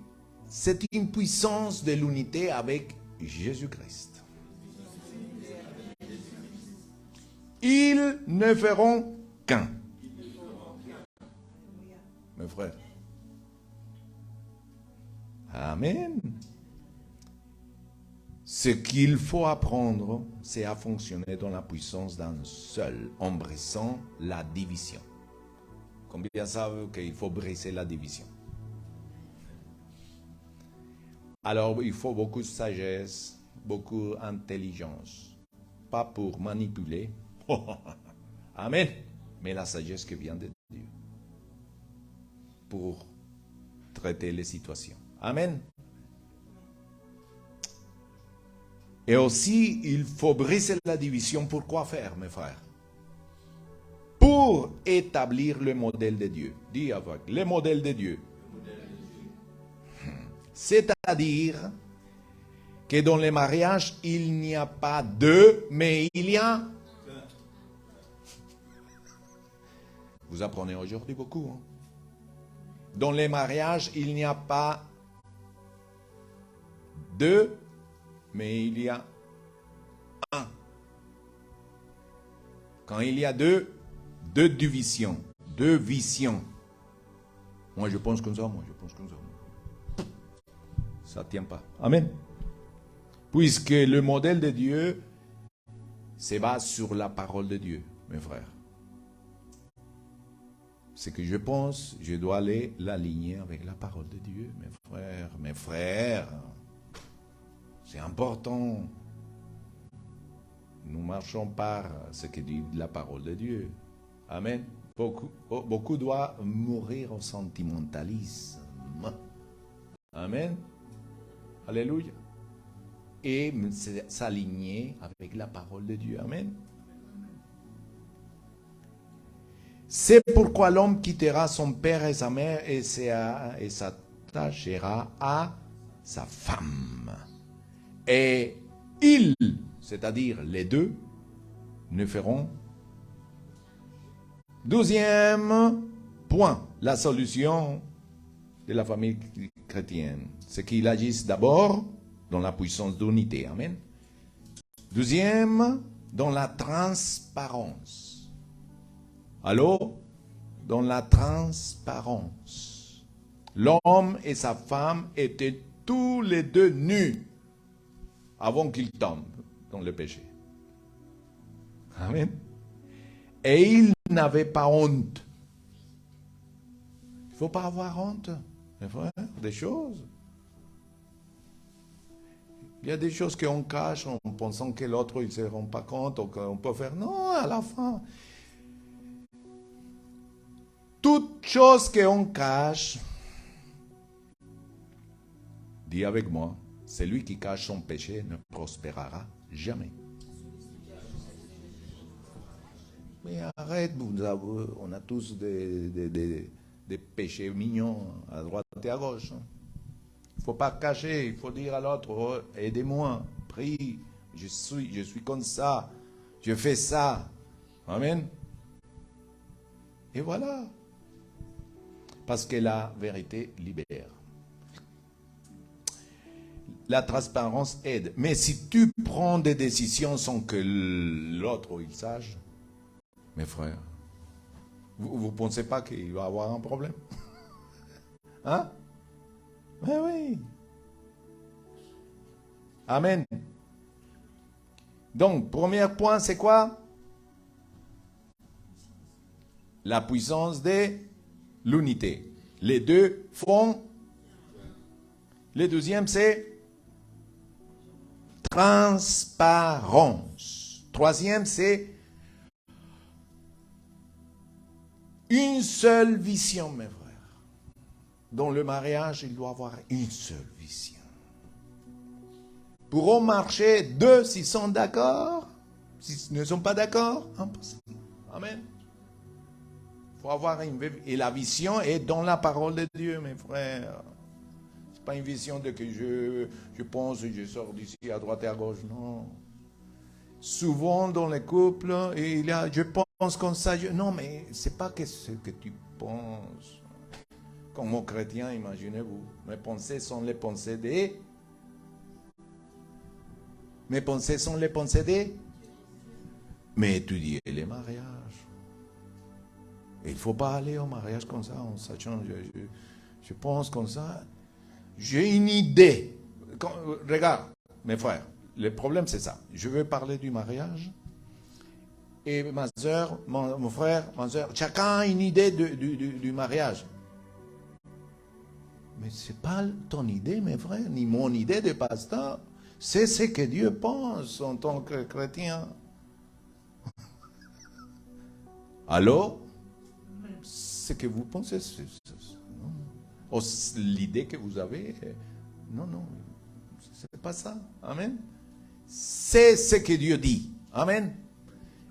[SPEAKER 1] c'est une puissance de l'unité avec Jésus-Christ. Ils ne feront qu'un. Mes frères. Amen. Ce qu'il faut apprendre, c'est à fonctionner dans la puissance d'un seul, en brisant la division. Combien savent qu'il faut briser la division? Alors, il faut beaucoup de sagesse, beaucoup d'intelligence. Pas pour manipuler. Amen. Mais la sagesse qui vient de Dieu. Pour traiter les situations. Amen. Et aussi, il faut briser la division. Pour quoi faire, mes frères? Pour établir le modèle de Dieu. Dis avec, le modèle de Dieu. C'est-à-dire que dans les mariages, il n'y a pas deux, mais il y a... Vous apprenez aujourd'hui beaucoup. Hein? Dans les mariages, il n'y a pas deux, mais il y a un. Quand il y a deux divisions, deux visions. Moi, je pense comme ça, moi, je pense comme ça. Ça ne tient pas. Amen. Puisque le modèle de Dieu se base sur la parole de Dieu, mes frères. Ce que je pense, je dois aller l'aligner avec la parole de Dieu, mes frères. C'est important. Nous marchons par ce que dit la parole de Dieu. Amen. Beaucoup doivent mourir au sentimentalisme. Amen. Alléluia. Et s'aligner avec la parole de Dieu. Amen. C'est pourquoi l'homme quittera son père et sa mère et s'attachera à sa femme. Et ils, c'est-à-dire les deux, ne feront. Deuxième point, la solution de la famille chrétienne. C'est qu'ils agissent d'abord dans la puissance d'unité. Amen. Deuxième, dans la transparence. Alors, dans la transparence. L'homme et sa femme étaient tous les deux nus avant qu'ils tombent dans le péché. Amen. Et ils n'avaient pas honte. Il ne faut pas avoir honte, mes frères, des choses. Il y a des choses qu'on cache en pensant que l'autre ne se rend pas compte ou qu'on peut faire. Non, à la fin. Toute chose qu'on cache, dis avec moi, celui qui cache son péché ne prospérera jamais. Mais arrête, on a tous des péchés mignons à droite et à gauche. Il ne faut pas cacher, il faut dire à l'autre, oh, aidez-moi, prie, je suis comme ça, je fais ça. Amen. Et voilà. Parce que la vérité libère. La transparence aide. Mais si tu prends des décisions sans que l'autre il sache, mes frères, vous ne pensez pas qu'il va y avoir un problème? Hein? Mais oui. Amen. Donc, premier point, c'est quoi? La puissance de l'unité. Les deux font. Le deuxième, c'est transparence. Troisième, c'est une seule vision, mes frères. Dans le mariage, il doit y avoir une seule vision. Pourront marcher deux s'ils sont d'accord. S'ils ne sont pas d'accord, impossible. Amen. Il faut avoir une... Et la vision est dans la parole de Dieu, mes frères. Ce n'est pas une vision de que je pense, je sors d'ici à droite et à gauche. Non. Souvent dans les couples, il y a, je pense comme ça. Non, mais ce n'est pas que ce que tu penses. Comme mon chrétien, imaginez-vous. Mes pensées sont les pensées des... Mes pensées sont les pensées des... Mais étudier les mariages. Il ne faut pas aller au mariage comme ça, en sachant, je pense comme ça. J'ai une idée. Regarde, mes frères, le problème c'est ça. Je veux parler du mariage. Et ma soeur, mon frère, ma soeur, chacun a une idée du mariage. Mais ce n'est pas ton idée, mes frères, ni mon idée de pasteur. C'est ce que Dieu pense en tant que chrétien. Alors, ce que vous pensez, non. L'idée que vous avez, non, c'est pas ça. Amen. C'est ce que Dieu dit. Amen.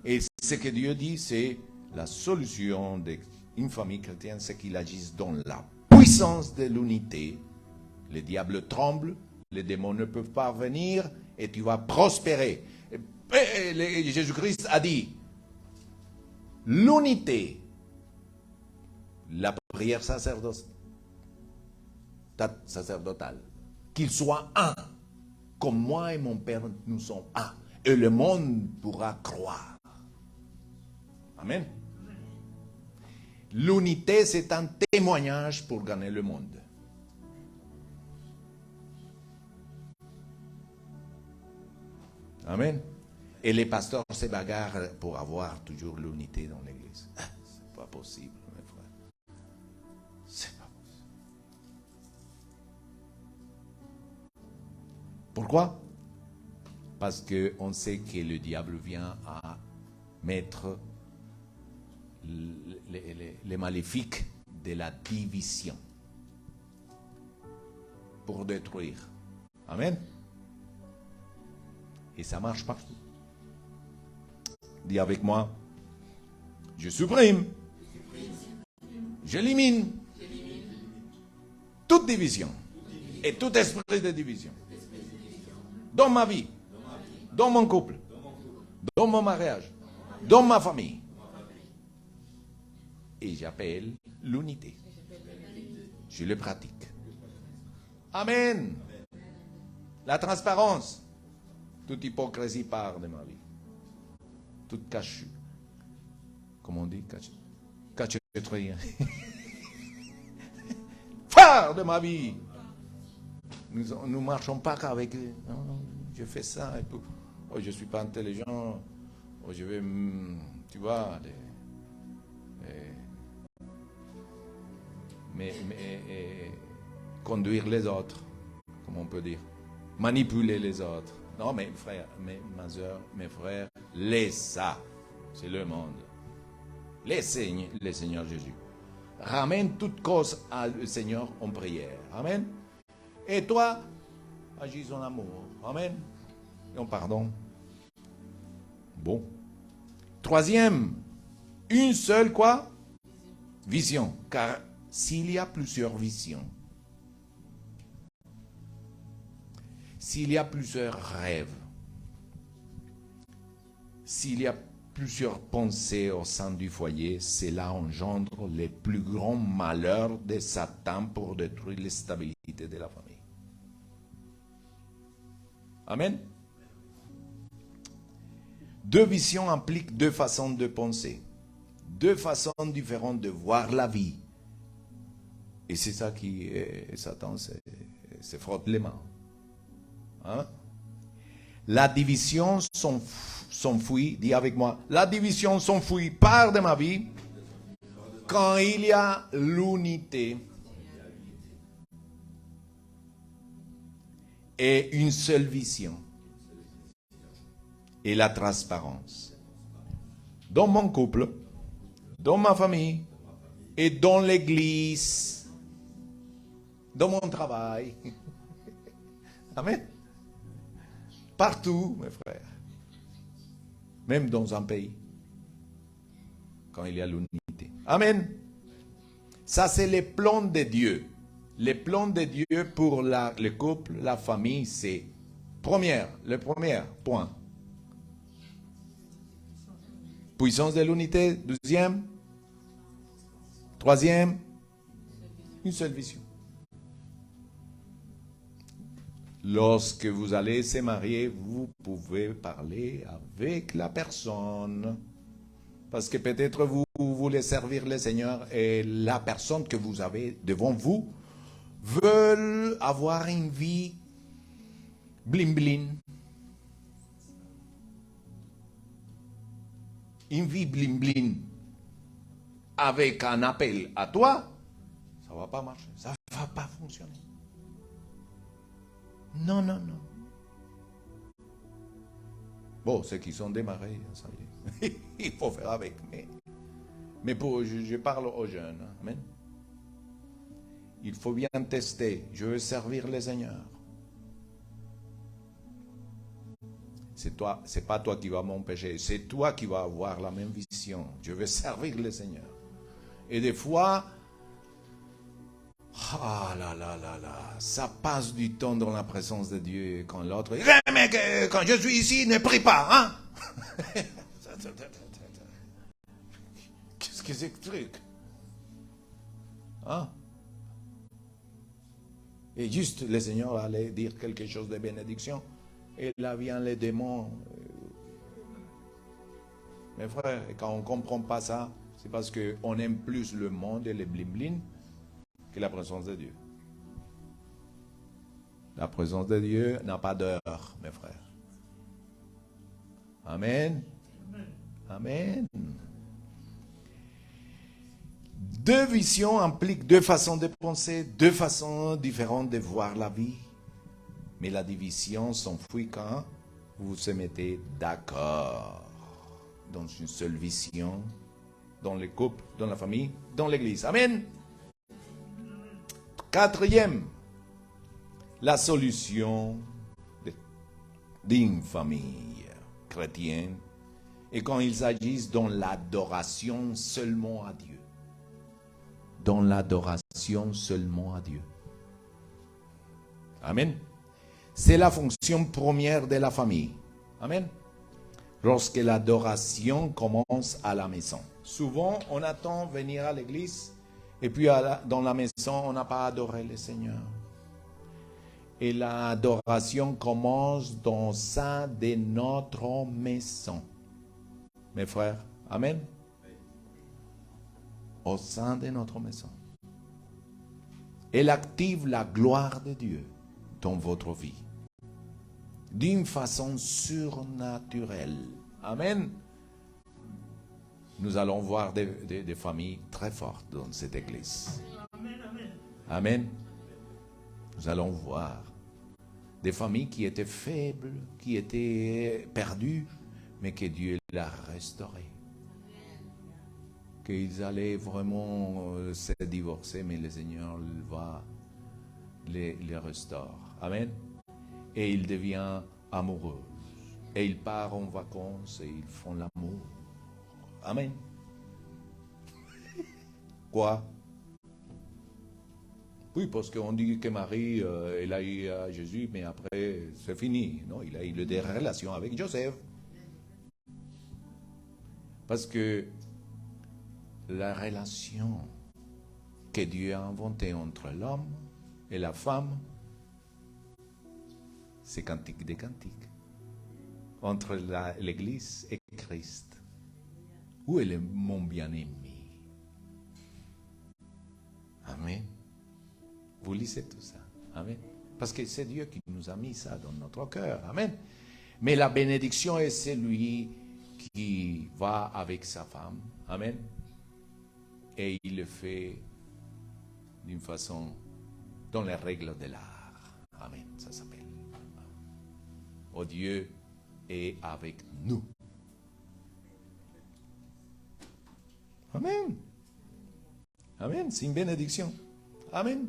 [SPEAKER 1] Et ce que Dieu dit, c'est la solution d'une famille chrétienne, c'est qu'il agisse dans la puissance de l'unité. Le diable tremble, les démons ne peuvent pas venir et tu vas prospérer. Et Jésus-Christ a dit, l'unité, la prière sacerdotale, qu'il soit un, comme moi et mon Père, nous sommes un, et le monde pourra croire. Amen. L'unité, c'est un témoignage pour gagner le monde. Amen. Et les pasteurs se bagarrent pour avoir toujours l'unité dans l'église. C'est pas possible, mes frères. C'est pas possible. Pourquoi? Parce qu'on sait que le diable vient à mettre les maléfiques de la division pour détruire. Amen. Et ça marche partout. Dis avec moi, je supprime, j'élimine toute division et tout esprit de division dans ma vie, dans mon couple, dans mon mariage, dans ma famille. Et j'appelle l'unité. Je le pratique. Amen. La transparence. Toute hypocrisie part de ma vie. Toute cachue. Comment on dit? Cacheterie. Part de ma vie. Nous ne marchons pas qu'avec... Non, je fais ça et tout. Oh, je ne suis pas intelligent. Oh, je vais... Tu vois... conduire les autres, comme on peut dire. Manipuler les autres. Non, mes frères, ma soeur, mes frères, laisse ça. C'est le monde. Laisse le Seigneur Jésus. Ramène toute cause au Seigneur en prière. Amen. Et toi, agis en amour. Amen. Et en pardon. Bon. Troisième, une seule quoi? Vision. Car s'il y a plusieurs visions, s'il y a plusieurs rêves, s'il y a plusieurs pensées au sein du foyer, cela engendre les plus grands malheurs de Satan pour détruire la stabilité de la famille. Amen. Deux visions impliquent deux façons de penser, deux façons différentes de voir la vie. Et c'est ça qui, Satan se frotte les mains. Hein? La division s'enfuit, dis avec moi, la division s'enfuit part de ma vie quand il y a l'unité et une seule vision. et la transparence. Dans mon couple, dans ma famille et dans l'église, dans mon travail. Amen. Partout, mes frères. Même dans un pays, quand il y a l'unité. Amen. Ça, c'est les plans de Dieu. Les plans de Dieu pour le couple, la famille, c'est le premier point. Puissance de l'unité. Deuxième. Troisième. Une seule vision. Lorsque vous allez se marier, vous pouvez parler avec la personne. Parce que peut-être vous voulez servir le Seigneur et la personne que vous avez devant vous veut avoir une vie bling-bling. Une vie bling-bling. Avec un appel à toi, ça ne va pas marcher. Ça ne va pas fonctionner. Non, non, non. Bon, ceux qui sont démarrés, ça y est. Il faut faire avec. Mais je parle aux jeunes. Amen. Il faut bien tester. Je veux servir le Seigneur. C'est pas toi qui vas m'empêcher. C'est toi qui vas avoir la même vision. Je veux servir le Seigneur. Et des fois, ça passe du temps dans la présence de Dieu quand l'autre dit « Mais quand je suis ici, ne prie pas, hein ?» Qu'est-ce que c'est que ce truc? Hein? Et juste le Seigneur allait dire quelque chose de bénédiction, et là vient les démons. Mes frères, quand on ne comprend pas ça, c'est parce qu'on aime plus le monde et les bling-bling que la présence de Dieu. La présence de Dieu n'a pas d'heure, mes frères. Amen. Amen. Deux visions impliquent deux façons de penser, deux façons différentes de voir la vie. Mais la division s'enfuit quand vous vous mettez d'accord dans une seule vision, dans le couple, dans la famille, dans l'église. Amen. Quatrième, la solution d'une famille chrétienne et quand ils agissent dans l'adoration seulement à Dieu. Dans l'adoration seulement à Dieu. Amen. C'est la fonction première de la famille. Amen. Lorsque l'adoration commence à la maison. Souvent, on attend venir à l'église et puis dans la maison, on n'a pas adoré le Seigneur. Et l'adoration commence dans le sein de notre maison. Mes frères, amen. Au sein de notre maison. Elle active la gloire de Dieu dans votre vie. D'une façon surnaturelle. Amen. Nous allons voir des familles très fortes dans cette église. Amen. Nous allons voir des familles qui étaient faibles, qui étaient perdues, mais que Dieu l'a restaurées. Qu'ils allaient vraiment se divorcer, mais le Seigneur va les restaurer. Amen. Et il devient amoureux. Et il part en vacances et ils font l'amour. Amen. Quoi? Oui, parce qu'on dit que Marie, elle a eu à Jésus, mais après, c'est fini. Non, il a eu des relations avec Joseph. Parce que la relation que Dieu a inventée entre l'homme et la femme, c'est Cantique des Cantiques. Entre l'Église et Christ. Où est mon bien-aimé? Amen. Vous lisez tout ça. Amen. Parce que c'est Dieu qui nous a mis ça dans notre cœur. Amen. Mais la bénédiction est celui qui va avec sa femme. Amen. Et il le fait d'une façon dans les règles de l'art. Amen. Ça s'appelle. Oh Dieu est avec nous. Amen. Amen. C'est une bénédiction. Amen.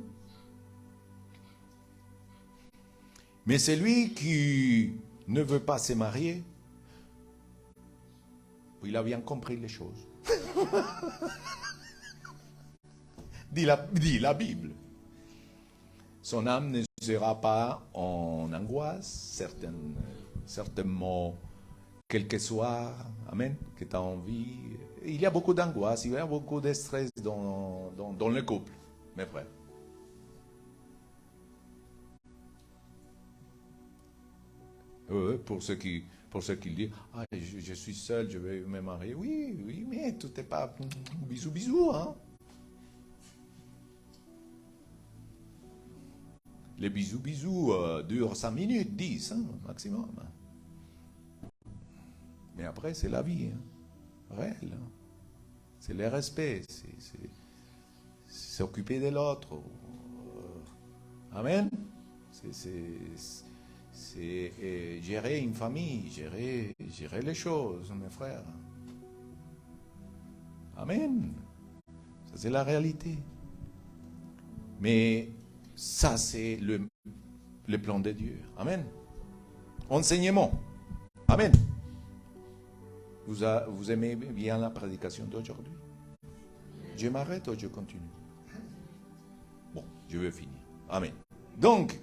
[SPEAKER 1] Mais celui qui ne veut pas se marier, il a bien compris les choses. dit la Bible. Son âme ne sera pas en angoisse, certainement, quelques soirs, amen, que tu as envie. Il y a beaucoup d'angoisse, il y a beaucoup de stress dans le couple, mes frères. Pour ceux qui disent, ah, je suis seul, je vais me marier. Oui, mais tout n'est pas bisous, hein. Les bisous durent 5 minutes, 10, hein, maximum. Mais après, c'est la vie, hein, réelle. Hein. C'est le respect, c'est s'occuper de l'autre. Amen. C'est gérer une famille, gérer les choses, mes frères. Amen. Ça, c'est la réalité. Mais ça, c'est le plan de Dieu. Amen. Enseignement. Amen. Vous aimez bien la prédication d'aujourd'hui? Je m'arrête ou je continue? Bon, je vais finir. Amen. Donc,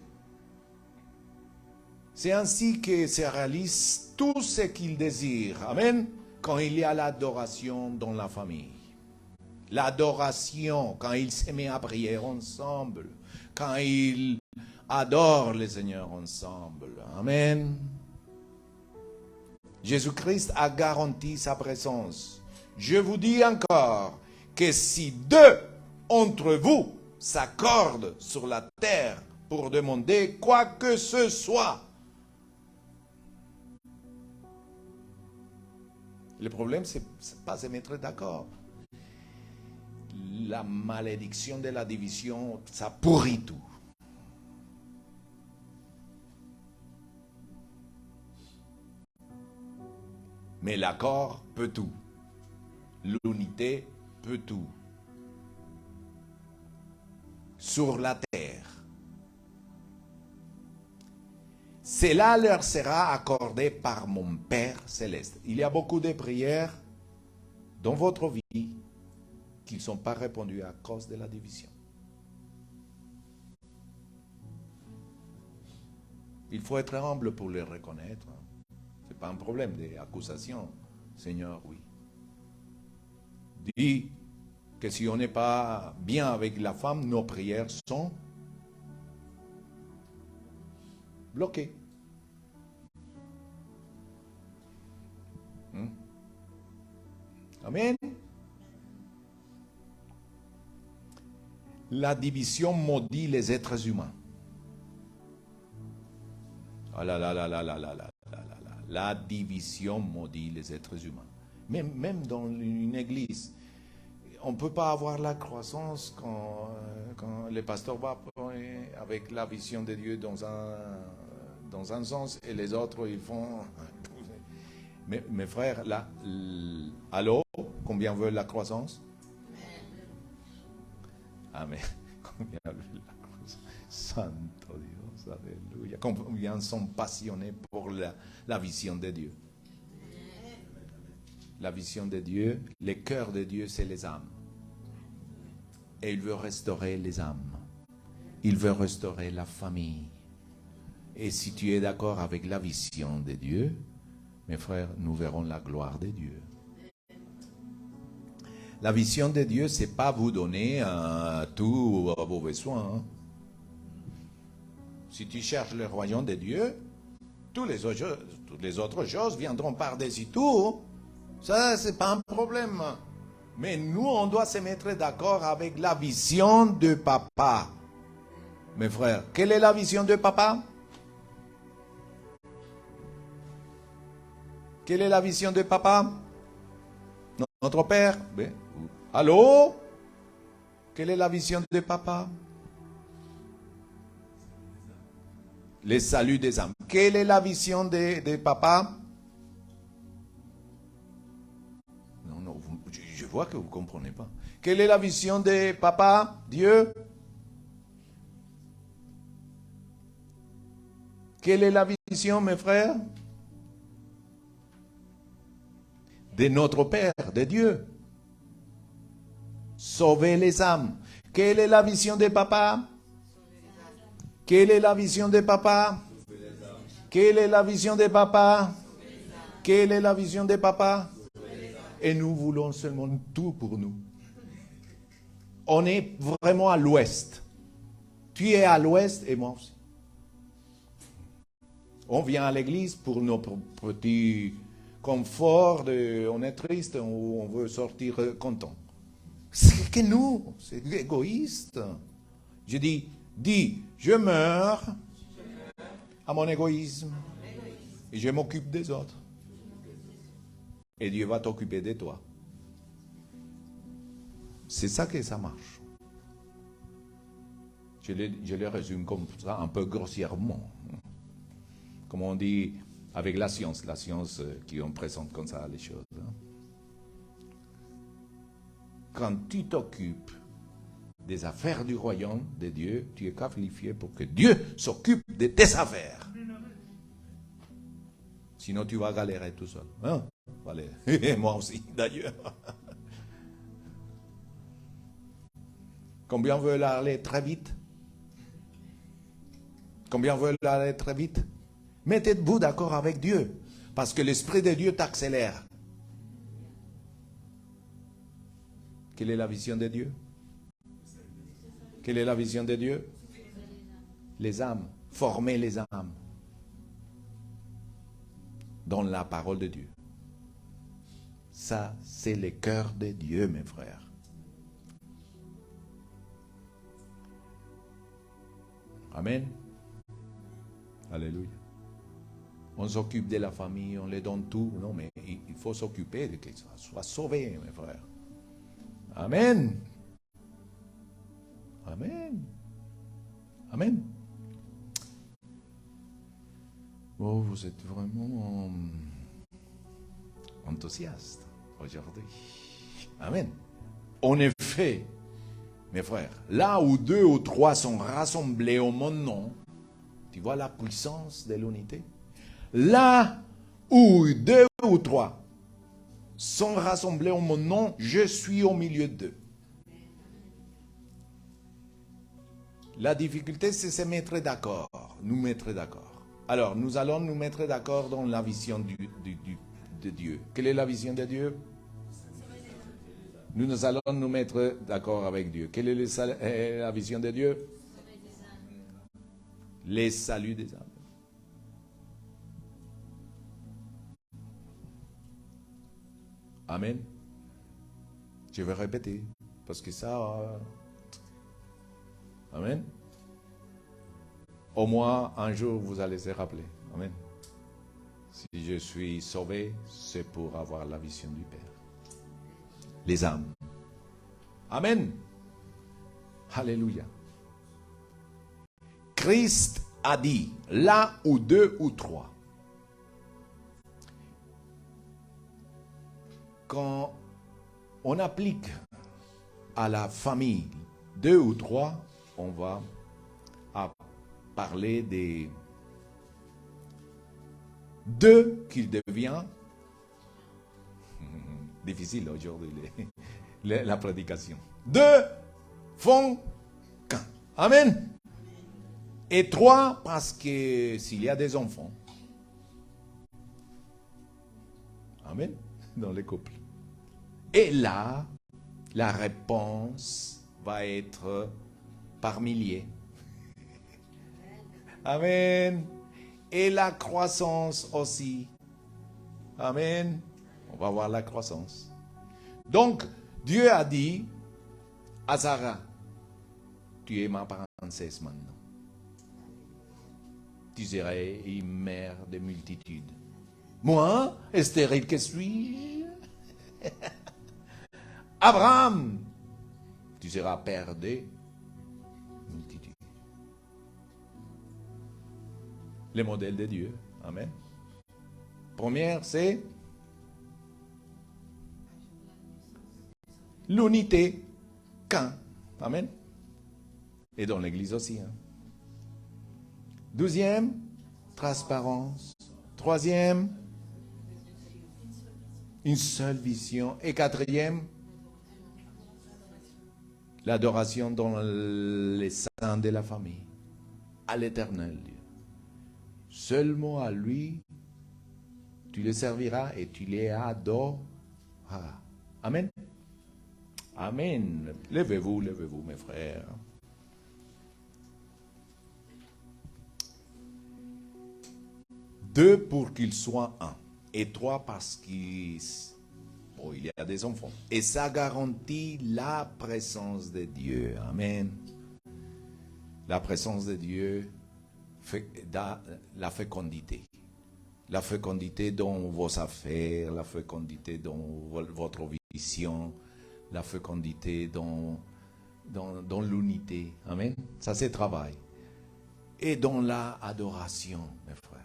[SPEAKER 1] c'est ainsi que se réalise tout ce qu'il désire. Amen. Quand il y a l'adoration dans la famille. L'adoration, quand il se met à prier ensemble. Quand ils adorent le Seigneur ensemble. Amen. Jésus-Christ a garanti sa présence. Je vous dis encore que si 2 entre vous s'accordent sur la terre pour demander quoi que ce soit, le problème, c'est pas se mettre d'accord. La malédiction de la division, ça pourrit tout. Mais l'accord peut tout. L'unité peut tout. Sur la terre. Cela leur sera accordé par mon Père céleste. Il y a beaucoup de prières dans votre vie qui ne sont pas répondues à cause de la division. Il faut être humble pour le reconnaître. Ce n'est pas un problème d'accusation. Seigneur, oui. Dis que si on n'est pas bien avec la femme, nos prières sont bloquées. Amen. La division maudit les êtres humains. Ah là là là là là là là là là là. La division maudit les êtres humains. Même dans une église, on ne peut pas avoir la croissance quand le pasteur va avec la vision de Dieu dans un sens et les autres ils font... Mes frères, là, allô, combien veulent la croissance? Amen. Combien veulent la croissance? Santo Dios, alléluia. Combien sont passionnés pour la vision de Dieu? La vision de Dieu, le cœur de Dieu, c'est les âmes. Et il veut restaurer les âmes. Il veut restaurer la famille. Et si tu es d'accord avec la vision de Dieu, mes frères, nous verrons la gloire de Dieu. La vision de Dieu, ce n'est pas vous donner tous vos besoins. Hein. Si tu cherches le royaume de Dieu, toutes les autres choses viendront par-dessus tout. Ça, ce n'est pas un problème. Mais nous, on doit se mettre d'accord avec la vision de papa. Mes frères, quelle est la vision de papa? Quelle est la vision de papa? Notre Père? Allô? Quelle est la vision de papa? Le salut des âmes. Quelle est la vision de papa? vois que vous ne comprenez pas. Quelle est la vision de Papa, Dieu? Quelle est la vision, mes frères? De notre Père, de Dieu. Sauver les âmes. Quelle est la vision de Papa? Quelle est la vision de Papa? Quelle est la vision de Papa? Quelle est la vision de Papa? Et nous voulons seulement tout pour nous. On est vraiment à l'ouest. Tu es à l'ouest et moi aussi. On vient à l'église pour notre petit confort, on est triste, on veut sortir content. C'est que nous, c'est égoïste. Je dis, je meurs à mon égoïsme et je m'occupe des autres. Et Dieu va t'occuper de toi. C'est ça que ça marche. Je le résume comme ça, un peu grossièrement. Comme on dit avec la science qui on présente comme ça les choses. Quand tu t'occupes des affaires du royaume de Dieu, tu es qualifié pour que Dieu s'occupe de tes affaires. Sinon, tu vas galérer tout seul. Hein? Et moi aussi, d'ailleurs. Combien veulent aller très vite? Combien veulent aller très vite? Mettez-vous d'accord avec Dieu, parce que l'Esprit de Dieu t'accélère. Quelle est la vision de Dieu? Quelle est la vision de Dieu? Les âmes, former les âmes dans la parole de Dieu. Ça, c'est le cœur de Dieu, mes frères. Amen. Alléluia. On s'occupe de la famille, on les donne tout. Non, mais il faut s'occuper de que ça soit sauvé, mes frères. Amen. Amen. Amen. Oh, vous êtes vraiment enthousiaste aujourd'hui. Amen. En effet, mes frères, là où 2 ou 3 sont rassemblés au mon nom, tu vois la puissance de l'unité? Là où 2 ou 3 sont rassemblés au mon nom, je suis au milieu d'eux. La difficulté, c'est se mettre d'accord, nous mettre d'accord. Alors, nous allons nous mettre d'accord dans la vision de Dieu. Quelle est la vision de Dieu? Nous allons nous mettre d'accord avec Dieu. Quelle est la vision de Dieu? Les saluts des âmes. Amen. Je vais répéter, parce que ça... Amen. Au moins, un jour, vous allez se rappeler. Amen. Si je suis sauvé, c'est pour avoir la vision du Père. Les âmes. Amen. Alléluia. Christ a dit, là où 2 ou 3. Quand on applique à la famille 2 ou 3, on va parler des 2 qu'il devient. Difficile aujourd'hui la prédication. 2 font qu'un. Amen. Et 3 parce que s'il y a des enfants. Amen. Dans les couples. Et là, la réponse va être par milliers. Amen. Et la croissance aussi. Amen. On va voir la croissance. Donc, Dieu a dit à Sarah, tu es ma princesse maintenant. Tu serais une mère de multitudes. Moi, stérile que suis-je? Abraham, tu seras père des multitudes. Le modèle de Dieu. Amen. Première, c'est l'unité qu'un. Amen. Et dans l'Église aussi. Deuxième, transparence. Troisième, une seule vision. Et quatrième, l'adoration dans les saints de la famille, à l'Éternel Dieu. Seulement à lui, tu le serviras et tu les adoreras. Amen. Amen. Levez-vous, mes frères. Deux, pour qu'ils soient un. Et trois, parce qu'il y a des enfants. Et ça garantit la présence de Dieu. Amen. La présence de Dieu fait la fécondité. La fécondité dans vos affaires, la fécondité dans votre vision, la fécondité dans l'unité. Amen. Ça, c'est travail. Et dans la adoration, mes frères.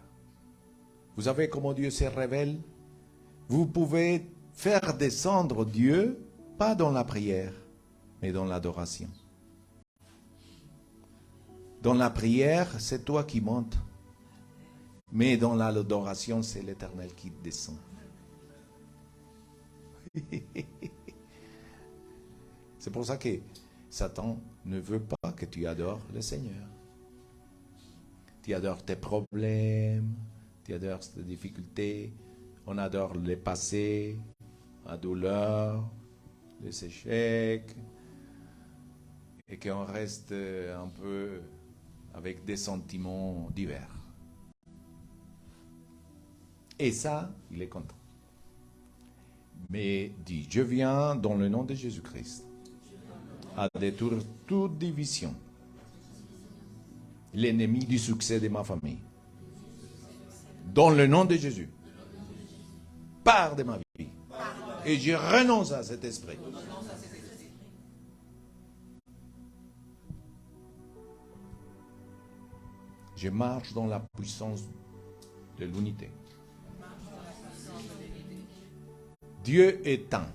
[SPEAKER 1] Vous savez comment Dieu se révèle? Vous pouvez faire descendre Dieu, pas dans la prière, mais dans l'adoration. Dans la prière, c'est toi qui montes. Mais dans l'adoration, c'est l'Éternel qui descend. C'est pour ça que Satan ne veut pas que tu adores le Seigneur. Tu adores tes problèmes, tu adores tes difficultés, on adore le passé, la douleur, les échecs, et qu'on reste un peu avec des sentiments divers. Et ça, il est content. Mais dit, je viens dans le nom de Jésus-Christ à détruire toute division, l'ennemi du succès de ma famille. Dans le nom de Jésus, pars de ma vie. Et je renonce à cet esprit. Je marche dans la puissance de l'unité. Dieu est un.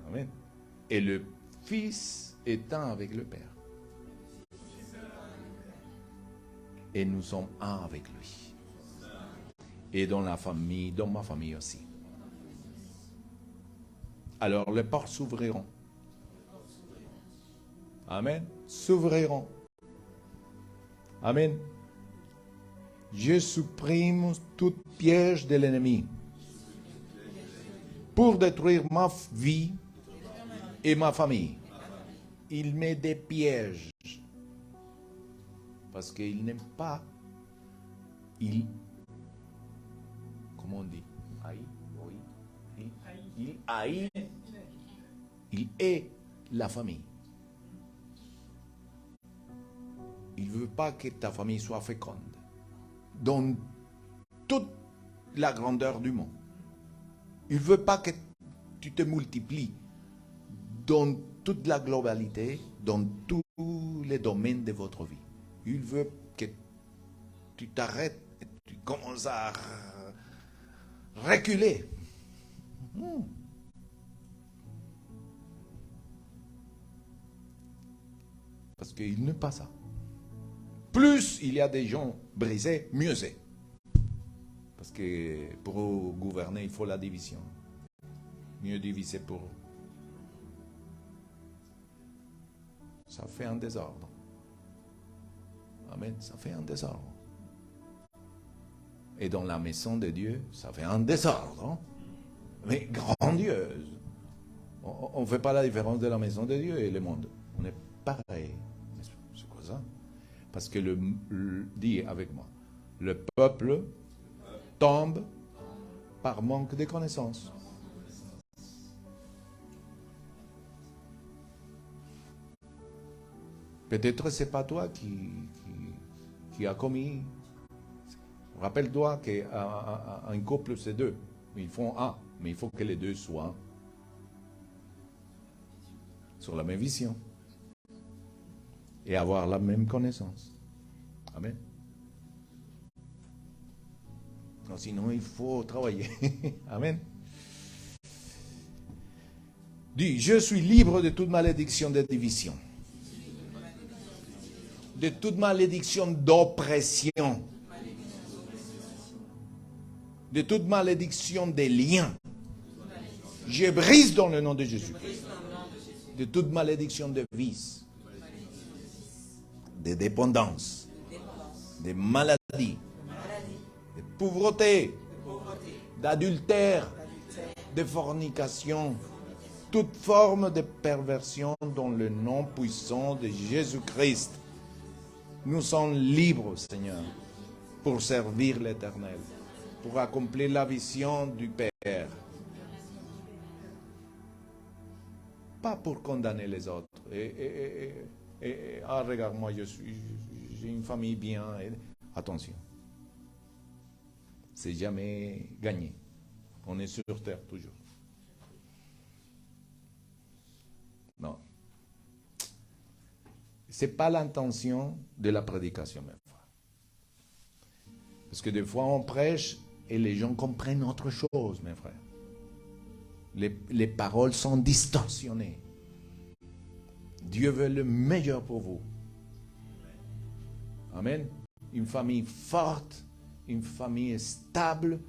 [SPEAKER 1] Amen. Et le Fils est un avec le Père. Et nous sommes un avec lui. Et dans la famille, dans ma famille aussi. Alors les portes s'ouvriront. Amen. S'ouvriront. Amen. Je supprime tout piège de l'ennemi pour détruire ma vie et ma famille. Il met des pièges parce qu'il n'aime pas. Comment on dit? Il haït. Il est la famille. Il ne veut pas que ta famille soit féconde dans toute la grandeur du monde. Il ne veut pas que tu te multiplies dans toute la globalité, dans tous les domaines de votre vie. Il veut que tu t'arrêtes et tu commences à reculer. Parce qu'il n'aime pas ça. Plus il y a des gens brisés, mieux c'est. Parce que pour gouverner, il faut la division. Mieux diviser pour... Ça fait un désordre. Amen. Ça fait un désordre. Et dans la maison de Dieu, ça fait un désordre. Hein? Mais grandiose. On ne fait pas la différence de la maison de Dieu et le monde. On est pareil. C'est quoi ça? Parce que dis avec moi, le peuple tombe par manque de connaissances. Peut-être c'est pas toi qui a commis. Rappelle-toi qu'un couple c'est deux. Ils font un, mais il faut que les deux soient sur la même vision. Et avoir la même connaissance. Amen. Non, sinon, il faut travailler. Amen. Dis, je suis libre de toute malédiction de division. De toute malédiction d'oppression. De toute malédiction des liens. Je brise dans le nom de Jésus. De toute malédiction de vice. De dépendance. De maladie. De pauvreté. D'adultère. De fornication. Toute forme de perversion dans le nom puissant de Jésus-Christ. Nous sommes libres, Seigneur, pour servir l'Éternel, pour accomplir la vision du Père. Pas pour condamner les autres. Regarde-moi, j'ai une famille bien. Attention. C'est jamais gagné. On est sur terre toujours. Non. Ce n'est pas l'intention de la prédication, mes frères. Parce que des fois, on prêche et les gens comprennent autre chose, mes frères. Les paroles sont distorsionnées. Dieu veut le meilleur pour vous. Amen. Une famille forte, une famille stable.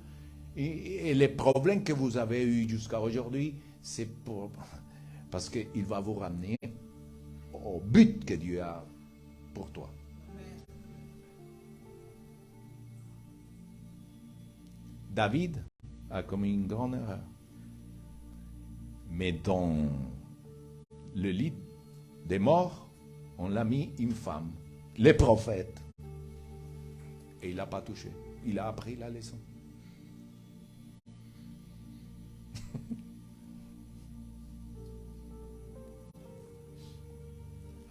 [SPEAKER 1] Et les problèmes que vous avez eus jusqu'à aujourd'hui, c'est parce qu'il va vous ramener au but que Dieu a pour toi. David a commis une grande erreur. Mais dans le lit des morts, on l'a mis une femme, les prophètes. Et il n'a pas touché. Il a appris la leçon.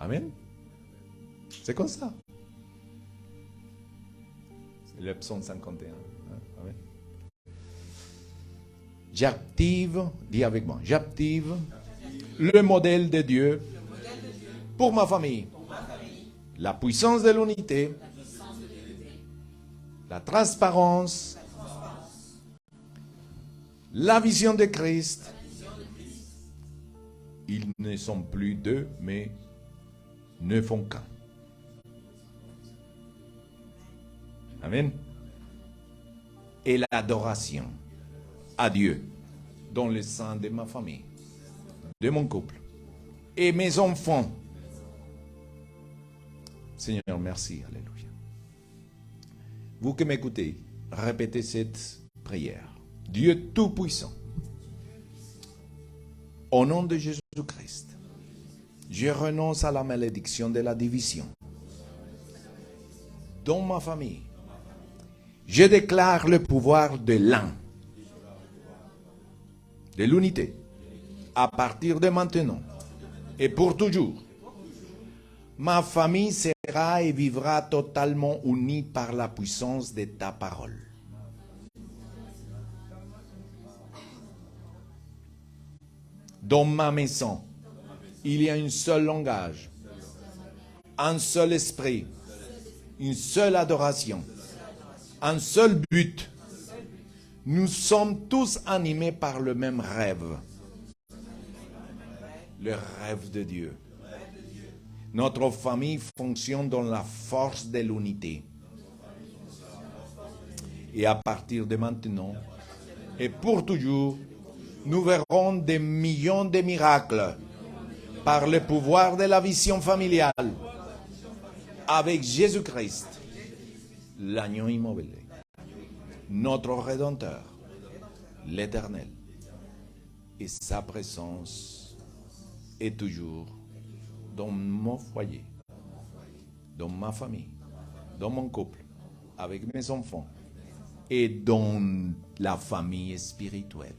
[SPEAKER 1] Amen. C'est comme ça. C'est le psaume 51. Amen. J'active, dis avec moi, j'active le modèle de Dieu pour ma famille. La puissance de l'unité, la transparence, la vision de Christ. Ils ne sont plus deux, mais ne font qu'un. Amen. Et l'adoration à Dieu dans le sein de ma famille, de mon couple et mes enfants. Seigneur, merci. Alléluia. Vous qui m'écoutez, répétez cette prière. Dieu Tout-Puissant, au nom de Jésus-Christ, je renonce à la malédiction de la division dans ma famille. Je déclare le pouvoir de l'un, de l'unité, à partir de maintenant et pour toujours. Ma famille sera et vivra totalement unie par la puissance de ta parole. Dans ma maison, il y a un seul langage, un seul esprit, une seule adoration, un seul but. Nous sommes tous animés par le même rêve. Le rêve de Dieu. Notre famille fonctionne dans la force de l'unité. Et à partir de maintenant, et pour toujours, nous verrons des millions de miracles par le pouvoir de la vision familiale avec Jésus-Christ, l'agneau immobilier, notre Rédempteur, l'Éternel, et sa présence est toujours dans mon foyer, dans ma famille, dans mon couple, avec mes enfants et dans la famille spirituelle,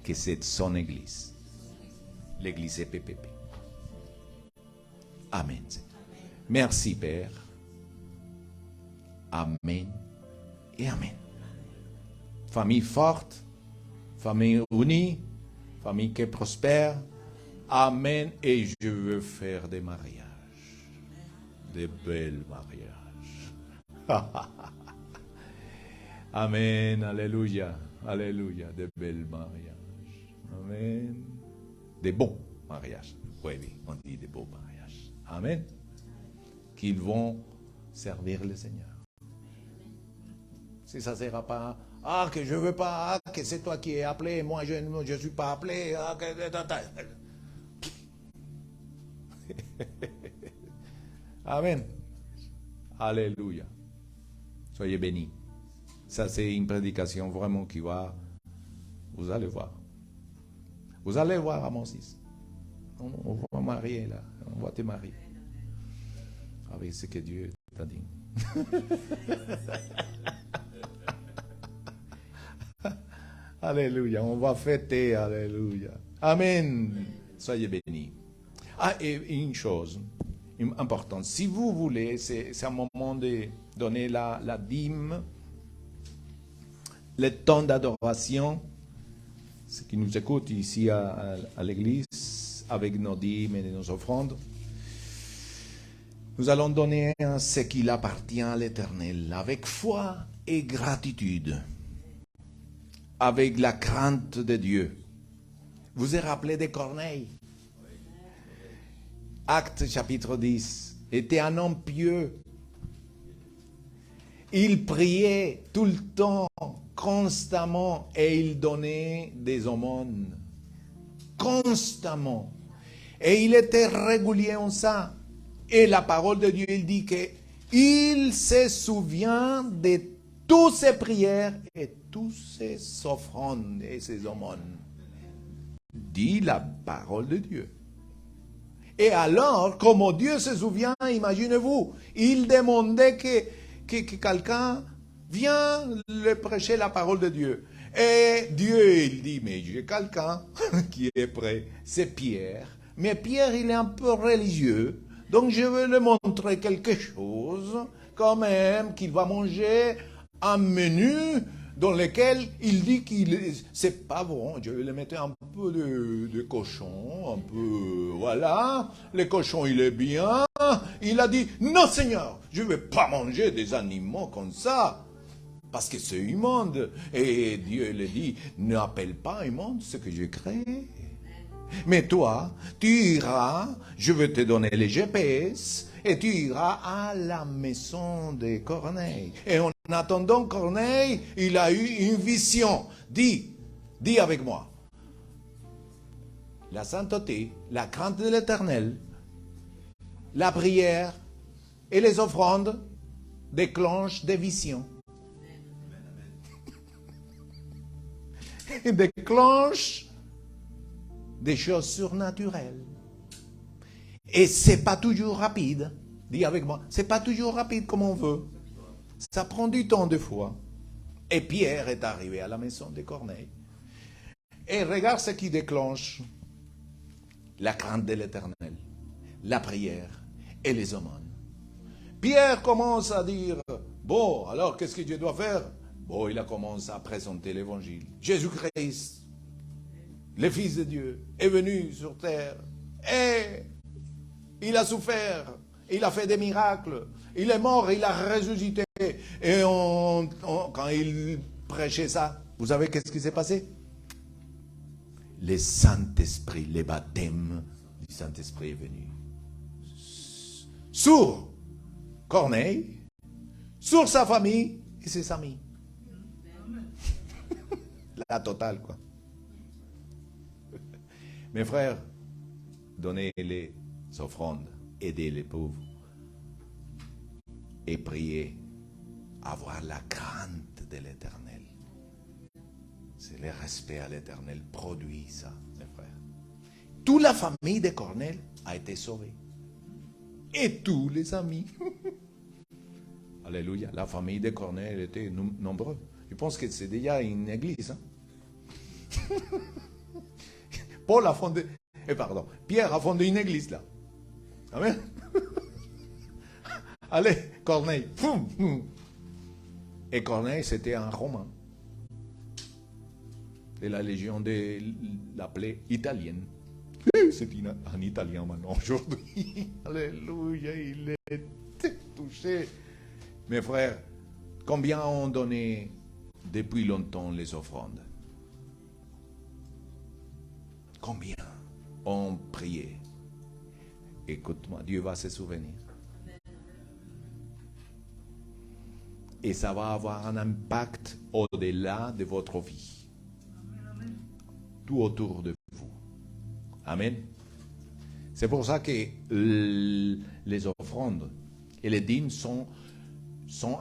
[SPEAKER 1] que c'est son Église, l'Église EPPP. Amen. Merci Père. Amen et Amen. Famille forte, famille unie, famille qui prospère. Amen. Et je veux faire des mariages. Des belles mariages. Amen. Alléluia. Alléluia. Des belles mariages. Amen. des bons mariages. Oui, oui, on dit des beaux mariages. Amen. Qu'ils vont servir le Seigneur. Si ça ne sera pas, que je ne veux pas, que c'est toi qui es appelé, moi je ne suis pas appelé. Amen. Alléluia. Soyez bénis. Ça, c'est une prédication vraiment qui va... Vous allez voir. Vous allez voir à mon 6. On va marier là. On va te marier. Avec ce que Dieu t'a dit. Alléluia. On va fêter. Alléluia. Amen. Soyez bénis. Et une chose importante. Si vous voulez, c'est un moment de donner la dîme, le temps d'adoration. Ceux qui nous écoutent ici à l'église, avec nos dîmes et nos offrandes, nous allons donner ce qui appartient à l'Éternel, avec foi et gratitude, avec la crainte de Dieu. Vous vous rappelez de Corneille? Actes chapitre 10, était un homme pieux. Il priait tout le temps, constamment, et il donnait des aumônes. Constamment. Et il était régulier en ça. Et la parole de Dieu, il dit qu'il se souvient de toutes ses prières et toutes ses offrandes et ses aumônes. Dit la parole de Dieu. Et alors, comme Dieu se souvient, imaginez-vous, il demandait que quelqu'un vienne le prêcher la parole de Dieu. Et Dieu, il dit, mais j'ai quelqu'un qui est prêt, c'est Pierre. Mais Pierre, il est un peu religieux, donc je vais lui montrer quelque chose, quand même, qu'il va manger un menu dans lequel il dit c'est pas bon, je vais lui mettre un peu de cochon, un peu, voilà, le cochon il est bien, il a dit, non Seigneur, je ne vais pas manger des animaux comme ça, parce que c'est immonde, et Dieu le dit, n'appelle pas immonde ce que j'ai créé, mais toi, tu iras, je vais te donner les GPS, et tu iras à la maison de Corneille. Et en attendant Corneille, il a eu une vision. Dis avec moi. La sainteté, la crainte de l'Éternel, la prière et les offrandes déclenchent des visions. Déclenchent des choses surnaturelles. Et c'est pas toujours rapide. Dis avec moi, c'est pas toujours rapide comme on veut. Ça prend du temps des fois. Et Pierre est arrivé à la maison de Corneille. Et regarde ce qui déclenche la crainte de l'Éternel, la prière et les aumônes. Pierre commence à dire, bon, alors qu'est-ce que Dieu doit faire? Bon, il a commencé à présenter l'évangile. Jésus-Christ, le Fils de Dieu, est venu sur terre et il a souffert, il a fait des miracles, il est mort, il a ressuscité. Et quand il prêchait ça, vous savez qu'est-ce qui s'est passé? Le Saint-Esprit, le baptême du Saint-Esprit est venu. Sur Corneille, sur sa famille et ses amis. La totale, quoi. Mes frères, donnez les offrandes, aidez les pauvres et priez, avoir la crainte de l'Éternel. C'est le respect à l'Éternel produit ça, mes frères. Toute la famille de Corneille a été sauvée. Et tous les amis. Alléluia. La famille de Corneille était nombreuse. Je pense que c'est déjà une église. Paul a fondé, Pierre a fondé une église là. Amen. Allez, Corneille. Et Corneille, c'était un Romain. Et la légion l'appelait italienne. C'est un Italien maintenant aujourd'hui. Alléluia, il est touché. Mes frères, combien ont donné depuis longtemps les offrandes? Combien? ont prié. Écoute-moi, Dieu va se souvenir. Et ça va avoir un impact au-delà de votre vie. Tout autour de vous. Amen. C'est pour ça que les offrandes et les dîmes sont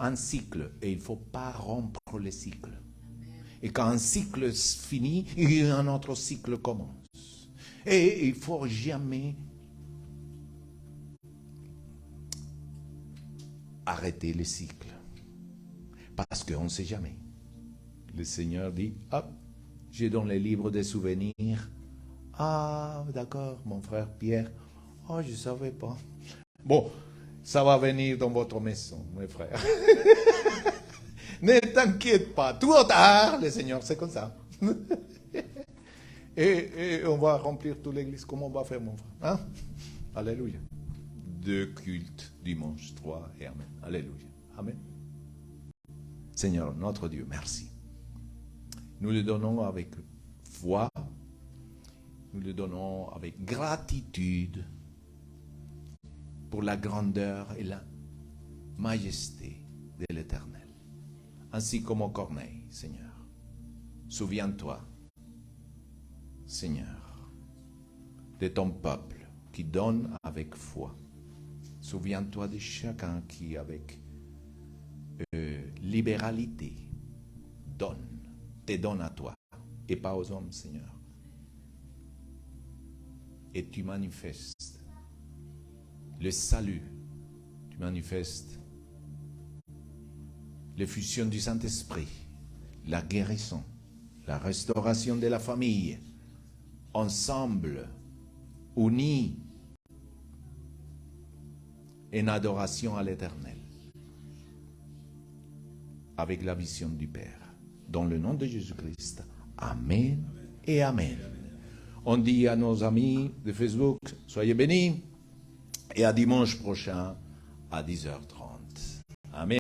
[SPEAKER 1] un cycle. Et il ne faut pas rompre le cycle. Et quand un cycle finit, un autre cycle commence. Et il ne faut jamais arrêter le cycle. Parce qu'on ne sait jamais. Le Seigneur dit, hop, j'ai dans les livres des souvenirs. Ah, d'accord, mon frère Pierre. Oh, je ne savais pas. Bon, ça va venir dans votre maison, mes frères. Ne t'inquiète pas, tout ou tard, le Seigneur, c'est comme ça. et on va remplir toute l'église. Comment on va faire, mon frère? Hein? Alléluia. 2 cultes, dimanche 3 et Amen. Alléluia. Amen. Seigneur, notre Dieu, merci. Nous le donnons avec foi, nous le donnons avec gratitude pour la grandeur et la majesté de l'Éternel. Ainsi comme Corneille, Seigneur. Souviens-toi, Seigneur, de ton peuple qui donne avec foi. Souviens-toi de chacun qui, avec libéralité, te donne à toi et pas aux hommes, Seigneur. Et tu manifestes le salut, tu manifestes l'effusion du Saint-Esprit, la guérison, la restauration de la famille, ensemble, unis, en adoration à l'Éternel, avec la vision du Père. Dans le nom de Jésus-Christ. Amen et Amen. On dit à nos amis de Facebook, soyez bénis, et à dimanche prochain à 10h30. Amen.